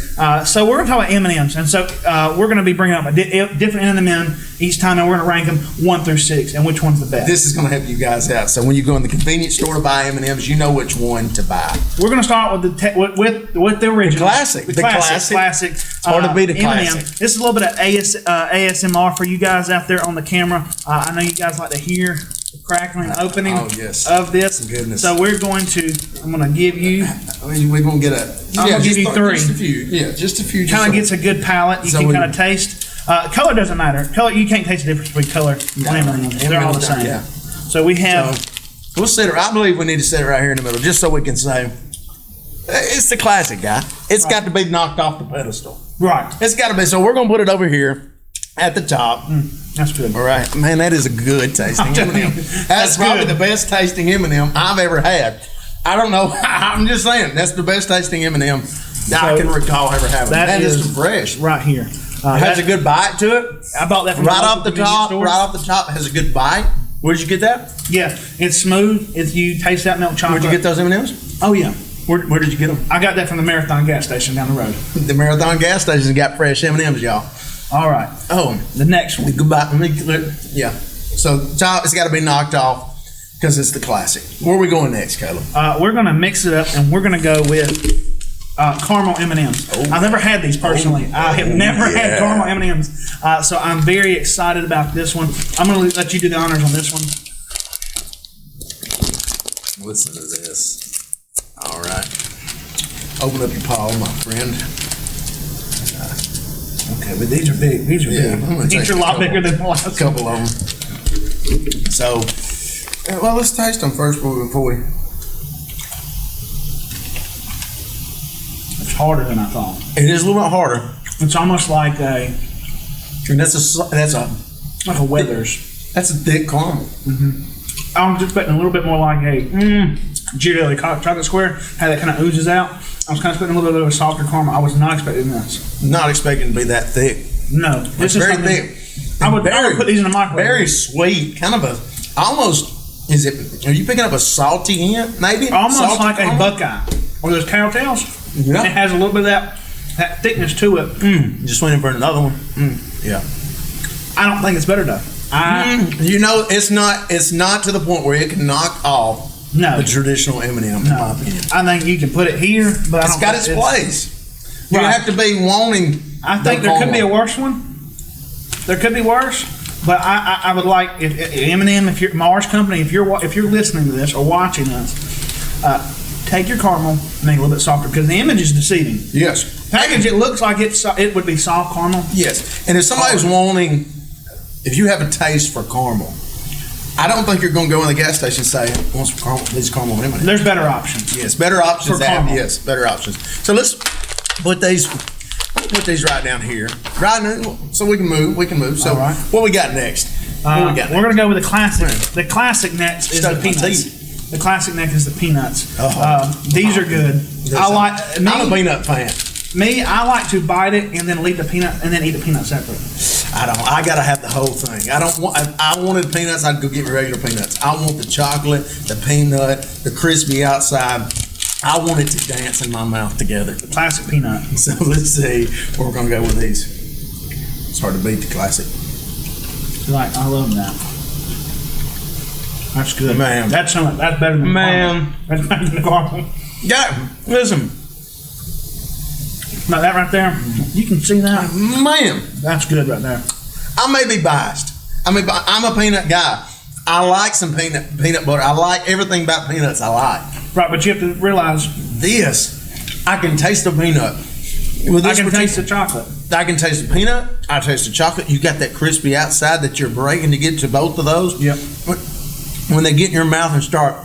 So we're going to talk about M&Ms. And so we're going to be bringing up a different M&M each time, and we're going to rank them 1 through 6 and which one's the best. This is going to help you guys out. So when you go in the convenience store to buy M&Ms, you know which one to buy. We're going to start with the original. The classic. It's hard to beat a classic. M&M. This is a little bit of ASMR for you guys out there on the camera. I know you guys like to hear the crackling opening of this. Goodness. So I'm going to give you. We're going to get I'm going to give you 3. Just a few. Yeah, just a few. Kind of gets a good palate. You can kind of taste. Color doesn't matter. Color, you can't taste the difference between color and M&Ms. They're all the same. Yeah. So we have. We'll sit it. I believe we need to sit it right here in the middle, just so we can say it's the classic, guy. It's got to be knocked off the pedestal. Right. It's got to be. So we're going to put it over here at the top. That's good. All right, man. That is a good tasting M&M. That's probably the best tasting M&M I've ever had. I don't know. I'm just saying that's the best tasting M&M that I can recall ever having. That is fresh right here. Has a good bite to it. I bought that from right off the top. Right off the top, has a good bite. Where did you get that? Yeah, it's smooth. You taste that milk chocolate. Where'd you get those M&Ms? Oh yeah. Where did you get them? I got that from the Marathon gas station down the road. The Marathon gas station's got fresh M&Ms, y'all. All right. Oh, the next one. Goodbye. Yeah. So top, it's got to be knocked off because it's the classic. Where are we going next, Caleb? We're going to mix it up, and we're going to go with caramel M&Ms. I've never had these personally. I have never had caramel M&Ms. So I'm very excited about this one. I'm going to let you do the honors on this one. Listen to this. All right. Open up your paw, my friend. Okay, but these are big. These are big. These are a lot bigger than the last. A couple of them. So, well, let's taste them first before we. It's harder than I thought. It is a little bit harder. It's almost like a. And that's like a Weathers. That's a thick caramel. Mm-hmm. I was expecting a little bit more like a Ghirardelli chocolate square. How that kind of oozes out. I was kind of expecting a little bit of a softer caramel. I was not expecting this. Not expecting to be that thick. No, this is very thick. I would put these in the microwave. Very sweet, kind of a almost. Is it? Are you picking up a salty hint? Maybe almost salty like caramel? a Buckeye or those tails. Yeah. It has a little bit of that thickness to it. Just waiting for another one. Yeah. I don't think it's better though. You know, it's not to the point where it can knock off the traditional M&M, in my opinion. I think you can put it here, but it's got its place. You have to be wanting. I think there could be a worse one. There could be worse, but I would like if M&M, if you're Mars Company, if you're listening to this or watching us, take your caramel, make it a little bit softer because the image is deceiving. Yes. Package, it looks like it would be soft caramel. Yes, and if somebody's wanting if you have a taste for caramel, I don't think you're going to go in the gas station and say, "I want some caramel, these caramel M&Ms." There's better options. Yes, better options. For caramel. Yes, better options. So let's put these right down here, right now, so we can move. So All right. what we got next? What we got We're going next? to go with the classic. The classic next is the peanuts. The classic next is the peanuts. These are good. I'm a peanut fan. I like to bite it and then leave the peanut and then eat the peanut separate. I gotta have the whole thing. I don't want. If I wanted peanuts, I'd go get me regular peanuts. I want the chocolate, the peanut, the crispy outside. I want it to dance in my mouth together. The classic peanut. So let's see where we're gonna go with these. It's hard to beat the classic. Right, I love that. That's good, Man. That's better than Man. caramel. That's better than caramel. Yeah, listen, Now that right there, you can see that. man. That's good right there. I may be biased. I'm a peanut guy. I like some peanut butter. I like everything about peanuts. I like Right, but you have to realize this. I can taste the peanut. With I this can particular- taste the chocolate. I can taste the peanut. I taste the chocolate. You got that crispy outside that you're breaking to get to both of those. Yep. When they get in your mouth and start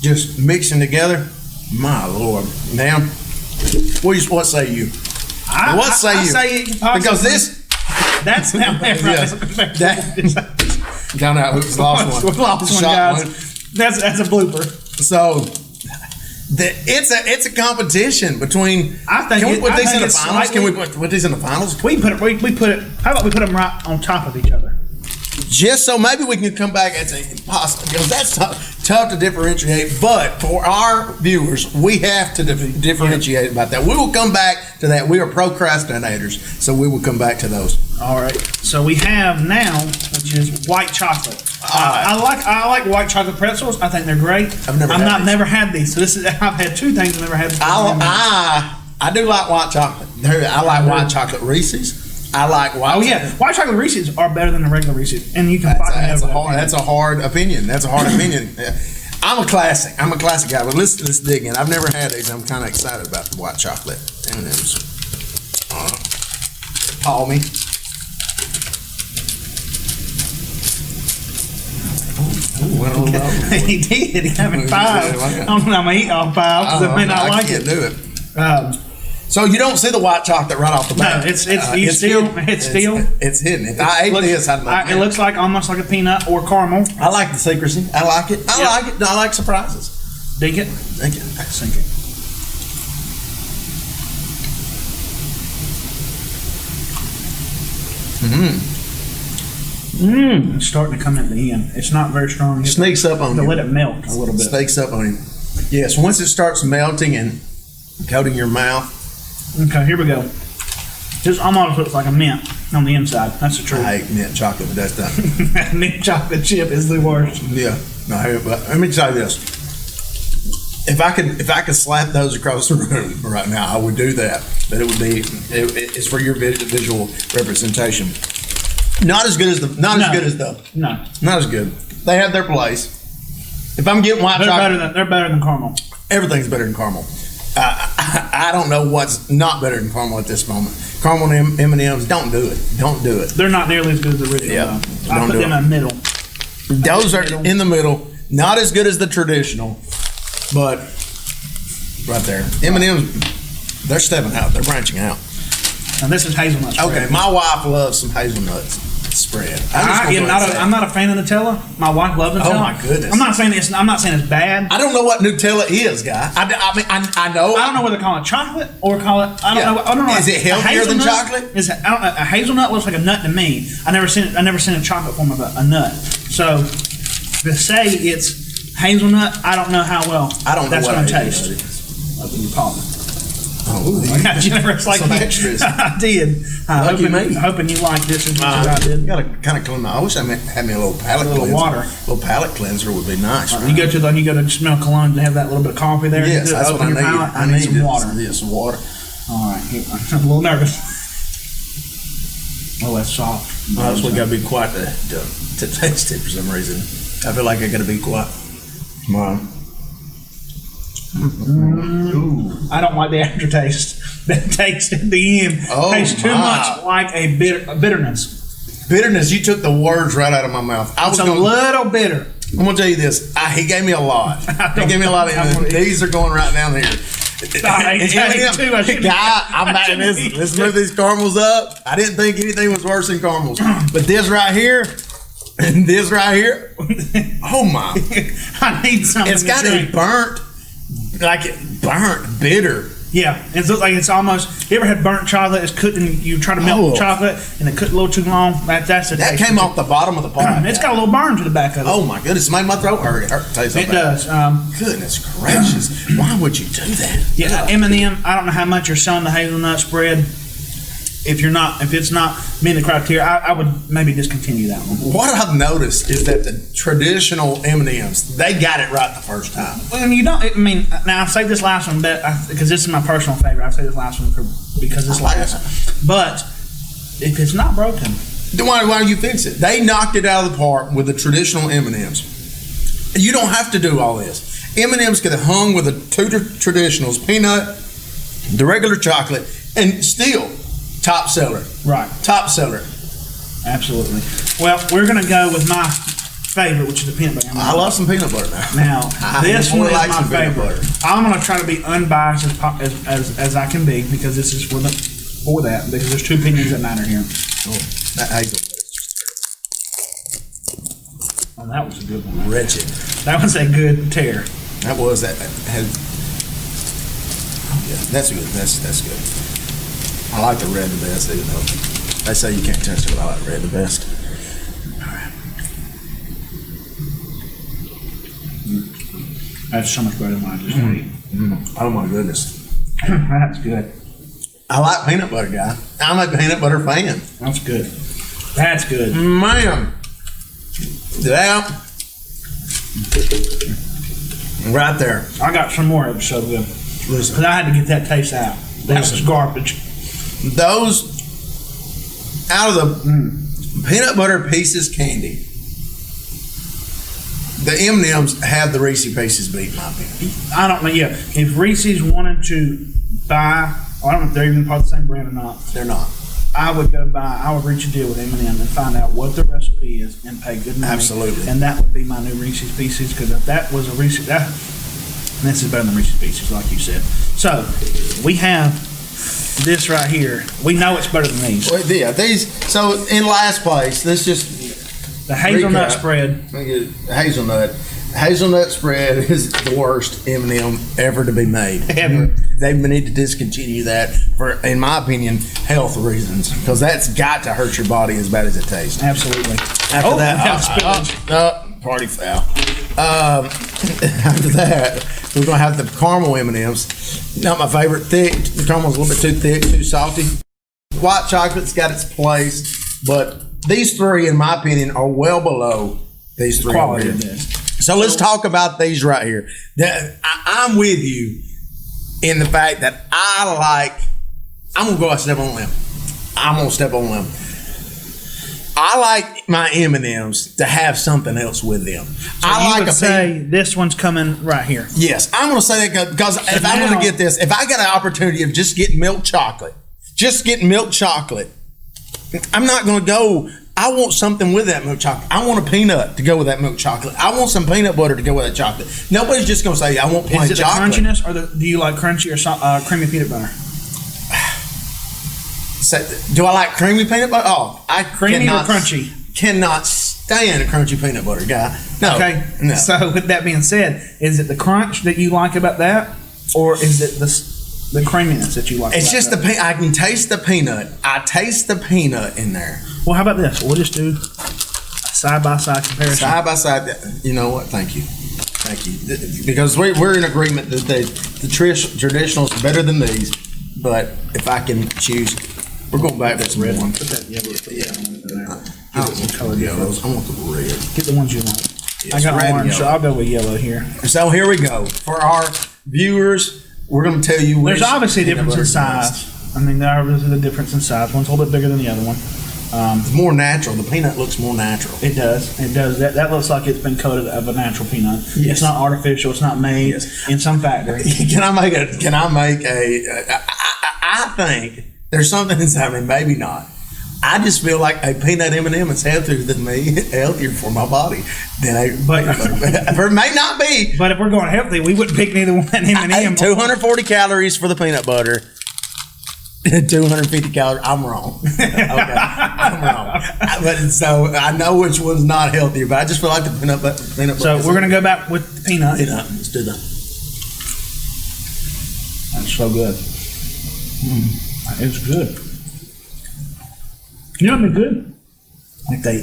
just mixing together, my Lord. Now, what say you? What say you? I say it possibly- Because this. That's now Yes. Count out who's lost one. We lost one, Shot guys. one. That's a blooper. So it's a competition between. I think Can we it- put I these think in the it's finals? Can we slightly- put these in the finals? We put it. How about we put them right on top of each other? Just so maybe we can come back and say possible, because that's tough to differentiate. But for our viewers, we have to differentiate about that. We will come back to that. We are procrastinators, so we will come back to those. All right. So we have now, which is white chocolate. I like white chocolate pretzels. I think they're great. I've never had these. So this is. I've had two things I've never had. I do like white chocolate. I like white chocolate Reese's. I like white. Oh yeah, white chocolate Reese's are better than the regular Reese's, and you can fight me over that. That's a hard opinion. That's a hard opinion. I'm a classic guy, but let's dig in. I've never had these. I'm kind of excited about the white chocolate M&Ms. Paul me. Went a little over. He did. He having five. I'm gonna eat all five because I may not like can't it. do it. So you don't see the white chocolate right off the bat. No, it's still. It's hidden. If I ate this, I'd like it looks like almost like a peanut or caramel. I like the secrecy. I like it. I like it. I like surprises. Dig it. Thank you. Sink it. It's starting to come at the end. It's not very strong. Sneaks up on to you. let it melt a little bit. Sneaks up on you. Yes, once it starts melting and coating your mouth. Okay, here we go. This almost looks like a mint on the inside. That's the truth. I hate mint chocolate, but that's done. Mint chocolate chip is the worst. Yeah. No, but let me tell you this. If I could slap those across the room right now, I would do that. But it would be it's for your visual representation. Not as good as not as good. They have their place. If I'm getting white chocolate, they're better than caramel. Everything's better than caramel. I don't know what's not better than caramel at this moment. Caramel and M&Ms, don't do it. Don't do it. They're not nearly as good as the original. Yeah, I put them in the middle. Those are in the middle. Not as good as the traditional, but right there. M&Ms, they're stepping out. They're branching out. And this is hazelnut spread. Okay, my wife loves some hazelnut spread. I'm not a fan of Nutella. My wife loves Nutella. Oh my goodness! I'm not saying it's bad. I don't know what Nutella is, guy. I mean, I know. I don't know whether to call it chocolate or call it. I don't know. Is it healthier than chocolate? A hazelnut looks like a nut to me. I never seen a chocolate form of a nut. So to say it's hazelnut, I don't know how well. I don't know that's what going to I taste. Up in your palm. Oh, I got generous like some you. extras. I did. Hoping you like this as much as I did. Got to kind of clean my. I wish I had me a little palate cleanser. Water. A little palate cleanser would be nice. Right? You go to smell cologne to have that little bit of coffee there. Yes, that's what I need. I need some water. Yeah, some water. All right, I'm a little nervous. Oh, that's soft. That's what got to be quiet to taste it for some reason. I feel like I got to be quiet. Wow. I don't like the aftertaste. That taste at the end tastes too much like a bitterness. Bitterness, you took the words right out of my mouth. It's a little bitter. I'm going to tell you this. He gave me a lot. He gave me a lot of these are going right down here. I'm back in this. Let's move these caramels up. I didn't think anything was worse than caramels. But this right here, and this right here, oh my. I need something. It's got to be burnt, bitter. Yeah, it's almost. You ever had burnt chocolate? It's cooked and you try to melt the chocolate and it cooked a little too long. That's that came off the bottom of the pot. It's got a little burn to the back of it. Oh my goodness, it made my throat hurt. It does. Goodness gracious, why would you do that? Yeah, M&M. I don't know how much you're selling the hazelnut spread. If it's not meeting the criteria, I would maybe discontinue that one. What I've noticed is that the traditional M&Ms, they got it right the first time. Well, now I say this last one, because this is my personal favorite. I say this last one because it's last. But if it's not broken, then why don't you fix it? They knocked it out of the park with the traditional M&Ms. You don't have to do all this. M&Ms could have hung with the two traditionals, peanut, the regular chocolate, and still. Top seller. Right. Top seller. Absolutely. Well, we're going to go with my favorite, which is the peanut butter. I love some peanut butter now. This one is my favorite. I'm going to try to be unbiased as I can be, because this is for that, because there's two opinions that matter here. Oh, that hazelnut is just terrible. Oh, that was a good one. Wretched. That was a good tear. That was that. Yeah, that's good. That's good. I like the red the best, even though they say you can't touch it, but I like red the best. All right. That's so much better than mine. Oh my goodness. That's good. I like peanut butter, guy. I'm a peanut butter fan. That's good. That's good. Man. Yeah. Right there. I got some more of it, so good. Listen. Because I had to get that taste out. That was garbage. Those out of the peanut butter Pieces candy, the M&Ms have the Reese's Pieces beat, in my opinion. I don't know. Yeah, if Reese's wanted to buy, I don't know if they're even part of the same brand or not. They're not. I would reach a deal with M&M and find out what the recipe is and pay good money. Absolutely. And that would be my new Reese's Pieces, because if that was a Reese's, this is better than Reese's Pieces, like you said. So we have this right here. We know it's better than these. Well, yeah, these. So in last place, this just the hazelnut spread. Hazelnut spread is the worst M&M ever to be made. Ever. They need to discontinue that for, in my opinion, health reasons, because that's got to hurt your body as bad as it tastes. Absolutely. After that, party foul. After that, we're gonna have the caramel M&Ms. Not my favorite. Thick. The caramel's a little bit too thick, too salty. White chocolate's got its place, but these three, in my opinion, are well below these three. Quality of this. So let's talk about these right here. I'm with you in the fact that I'm gonna go a step on a limb. I'm gonna step on a limb. I like my M&Ms to have something else with them. So I like to say this one's coming right here. Yes, I'm going to say that because if I'm going to get this, if I got an opportunity of just getting milk chocolate, I'm not going to go. I want something with that milk chocolate. I want a peanut to go with that milk chocolate. I want some peanut butter to go with that chocolate. Nobody's just going to say, I want plain chocolate. Is it the crunchiness, or do you like crunchy or creamy peanut butter? Do I like creamy peanut butter? Oh, creamy or crunchy? Cannot stand a crunchy peanut butter, guy. No. Okay. No. So with that being said, is it the crunch that you like about that, or is it the creaminess that you like? It's just that? I can taste the peanut. I taste the peanut in there. Well, how about this? We'll just do a side-by-side comparison. Side-by-side. You know what? Thank you. Because we're in agreement that the traditional is better than these. But if I can choose, we're going back to the red one. Put that yellow. I want some colored yellows. I want the red. Get the ones you like. Yes, I got orange, so I'll go with yellow here. So here we go. For our viewers, we're going to tell you. There's obviously a difference in size. I mean, there is a difference in size. One's a little bit bigger than the other one. It's more natural. The peanut looks more natural. It does. That looks like it's been coated of a natural peanut. Yes. It's not artificial. It's not made in some factory. Can I make I think there's something inside me. Maybe not. I just feel like a peanut M&M is healthier than me, healthier for my body than a peanut butter. It may not be. But if we're going healthy, we wouldn't pick neither one M&M. 240 calories for the peanut butter. 250 calories. I'm wrong. Okay, I'm wrong. But so I know which one's not healthier, but I just feel like the peanut butter. So we're going to go back with the peanut. Let's do that. That's so good. It's good. You know what would be good? Like they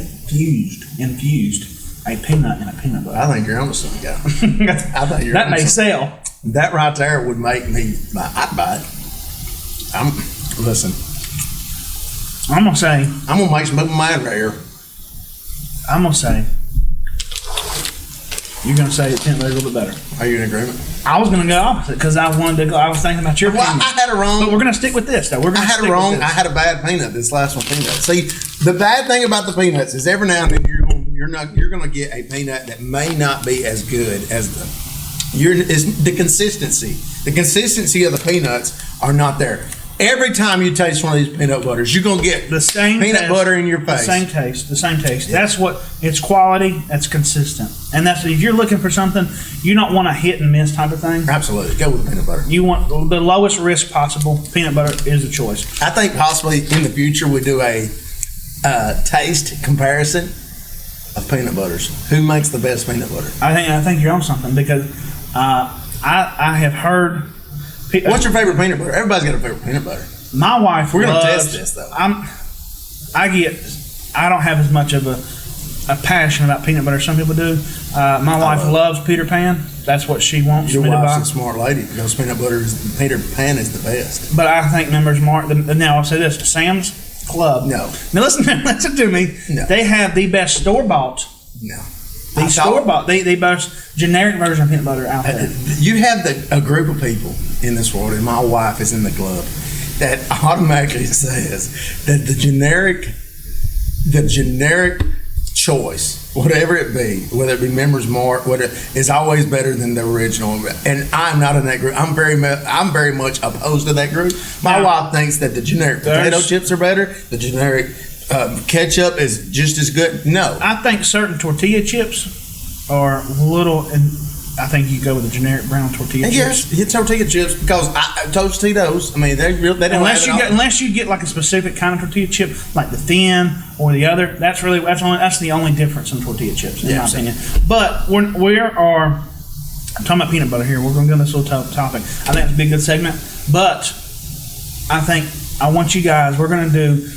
infused a peanut in a peanut butter. I think you're almost something, guy. I think you're that may sell. That right there would make me. I'd buy it. Listen. I'm gonna say. I'm gonna make some of mine right here. I'm gonna say. You're gonna say the peanut butter a little bit better. Are you in agreement? I was gonna go opposite because I wanted to go. I was thinking about your peanut. I had it wrong. But we're gonna stick with this though. I had it wrong. I had a bad peanut. This last one peanut. See, the bad thing about the peanuts is every now and then you're gonna get a peanut that may not be as good as the consistency. The consistency of the peanuts are not there. Every time you taste one of these peanut butters, you're gonna get the same peanut butter in your face. The same taste. Yeah. That's what it's quality. That's consistent, and that's if you're looking for something, you don't want a hit and miss type of thing. Absolutely, go with peanut butter. You want the lowest risk possible. Peanut butter is a choice. I think possibly in the future we do a taste comparison of peanut butters. Who makes the best peanut butter? I think you're on something because I have heard. What's your favorite peanut butter? Everybody's got a favorite peanut butter. My wife. We're gonna test this though. I don't have as much of a passion about peanut butter as some people do. My wife loves Peter Pan. That's what she wants me to buy. Your wife's a smart lady because Peter Pan is the best. But I think members Mark. Now I'll say this: Sam's Club. No. Now listen to me. No. They have the best store bought. No. The store bought. The best generic version of peanut butter out there. You have a group of people in this world, and my wife is in the club, that automatically says that the generic choice, whatever it be, whether it be Members Mark, whatever, is always better than the original. And I'm not in that group. I'm very much opposed to that group. My wife thinks that the generic potato chips are better. The generic ketchup is just as good. No, I think certain tortilla chips are little, and I think you go with the generic brown tortilla chips. Yes, tortilla chips because Tostitos. I mean, they don't unless you get like a specific kind of tortilla chip, like the thin or the other. That's the only difference in tortilla chips, in my opinion. But we are talking about peanut butter here. We're going to go on this little topic. I think it's a big good segment, but I want you guys. We're going to do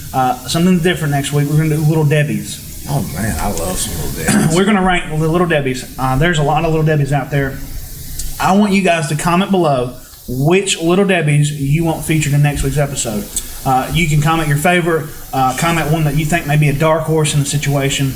something different next week. We're going to do Little Debbie's. Oh man, I love some Little Debbie's. We're going to rank the Little Debbie's. There's a lot of Little Debbie's out there. I want you guys to comment below which Little Debbie's you want featured in next week's episode. You can comment your favorite, comment one that you think may be a dark horse in the situation.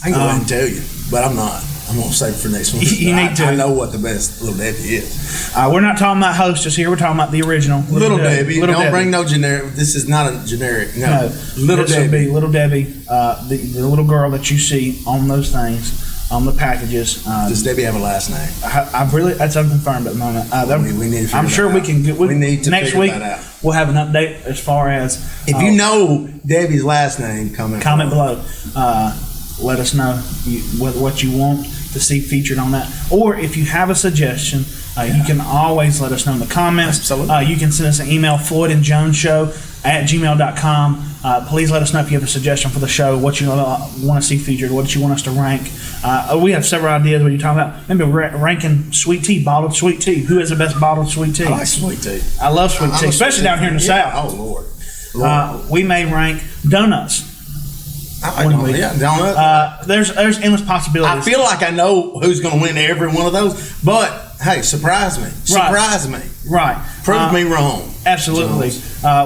I can go ahead and tell you, but I'm not. I'm going to save it for next week. You need to. I know what the best Little Debbie is. We're not talking about Hostess here. We're talking about the original Little Debbie. Don't bring no generic. This is not a generic. No. Little Debbie. Little Debbie, the little girl that you see on those things, on the packages. Does Debbie have a last name? That's unconfirmed at the moment. We need to figure I'm sure we can get. We need to next figure week. That out. We'll have an update as far as if you know Debbie's last name. Comment below. Let us know what you want to see featured on that, or if you have a suggestion, you can always let us know in the comments. Absolutely. You can send us an email, floydandjoneshow@gmail.com. Please let us know if you have a suggestion for the show, what you want to see featured, what you want us to rank. We have several ideas. What you're talking about? Maybe ranking sweet tea, bottled sweet tea. Who has the best bottled sweet tea? I like sweet tea. I love sweet tea, especially down here in the South. Oh Lord. We may rank donuts. I like donuts. There's endless possibilities. I feel like I know who's going to win every one of those, but hey, surprise me. Surprise me. Right. Prove me wrong. Absolutely.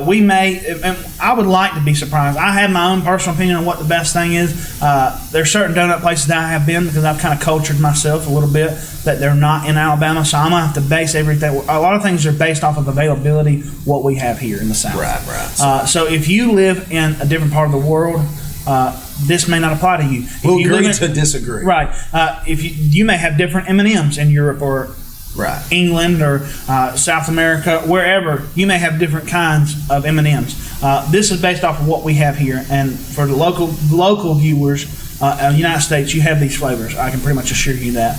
We may, and I would like to be surprised. I have my own personal opinion on what the best thing is. There's certain donut places that I have been because I've kind of cultured myself a little bit that they're not in Alabama, so I'm going to have to base everything. A lot of things are based off of availability, what we have here in the South. Right. So if you live in a different part of the world, this may not apply to you. We'll agree to disagree. Right. If you may have different M&Ms in Europe or England or South America, wherever, you may have different kinds of M&Ms. This is based off of what we have here, and for the local viewers, United States, you have these flavors. I can pretty much assure you that.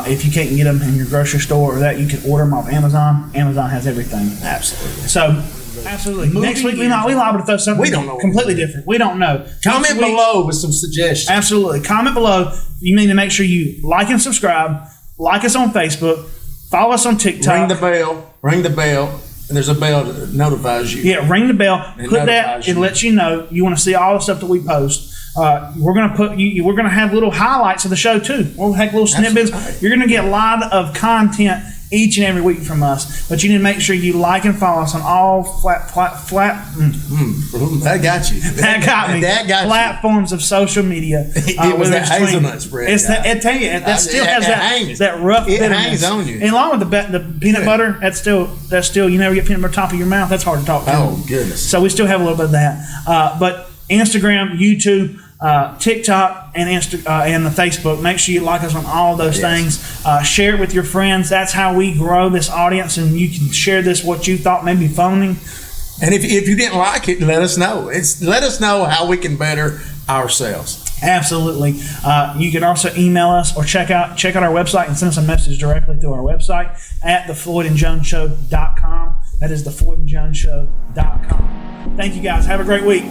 If you can't get them in your grocery store or that, you can order them off Amazon. Amazon has everything. Absolutely. So, absolutely. Next week, we liable to throw something We don't know. completely different. We don't know. Comment below with some suggestions. Absolutely. Comment below. You need to make sure you like and subscribe. Like us on Facebook. Follow us on TikTok. Ring the bell. Ring the bell. And there's a bell that notifies you. Yeah, ring the bell. It Put that. notifies It you. lets you know you want to see all the stuff that we post. We're gonna put you. We're gonna have little highlights of the show too. We'll have little snippets. right. You're gonna get a lot of content each and every week from us. But you need to make sure you like and follow us on all That got you. That got me. That got platforms of social media. It was whether that it's Hazelnut Spread, It's that. guy. I tell you, that still has it that hangs. that rough. It bitterness. hangs on you. And along with the peanut butter, that's still you never get peanut butter top of your mouth. That's hard to talk to. Oh, goodness. So we still have a little bit of that. But Instagram, YouTube, TikTok, and and the Facebook. Make sure you like us on all those things. Share it with your friends. That's how we grow this audience, and you can share this what you thought may be phoning. And if you didn't like it, let us know. Let us know how we can better ourselves. Absolutely. You can also email us or check out our website and send us a message directly through our website at thefloydandjoneshow.com. That is thefloydandjoneshow.com. Thank you guys. Have a great week.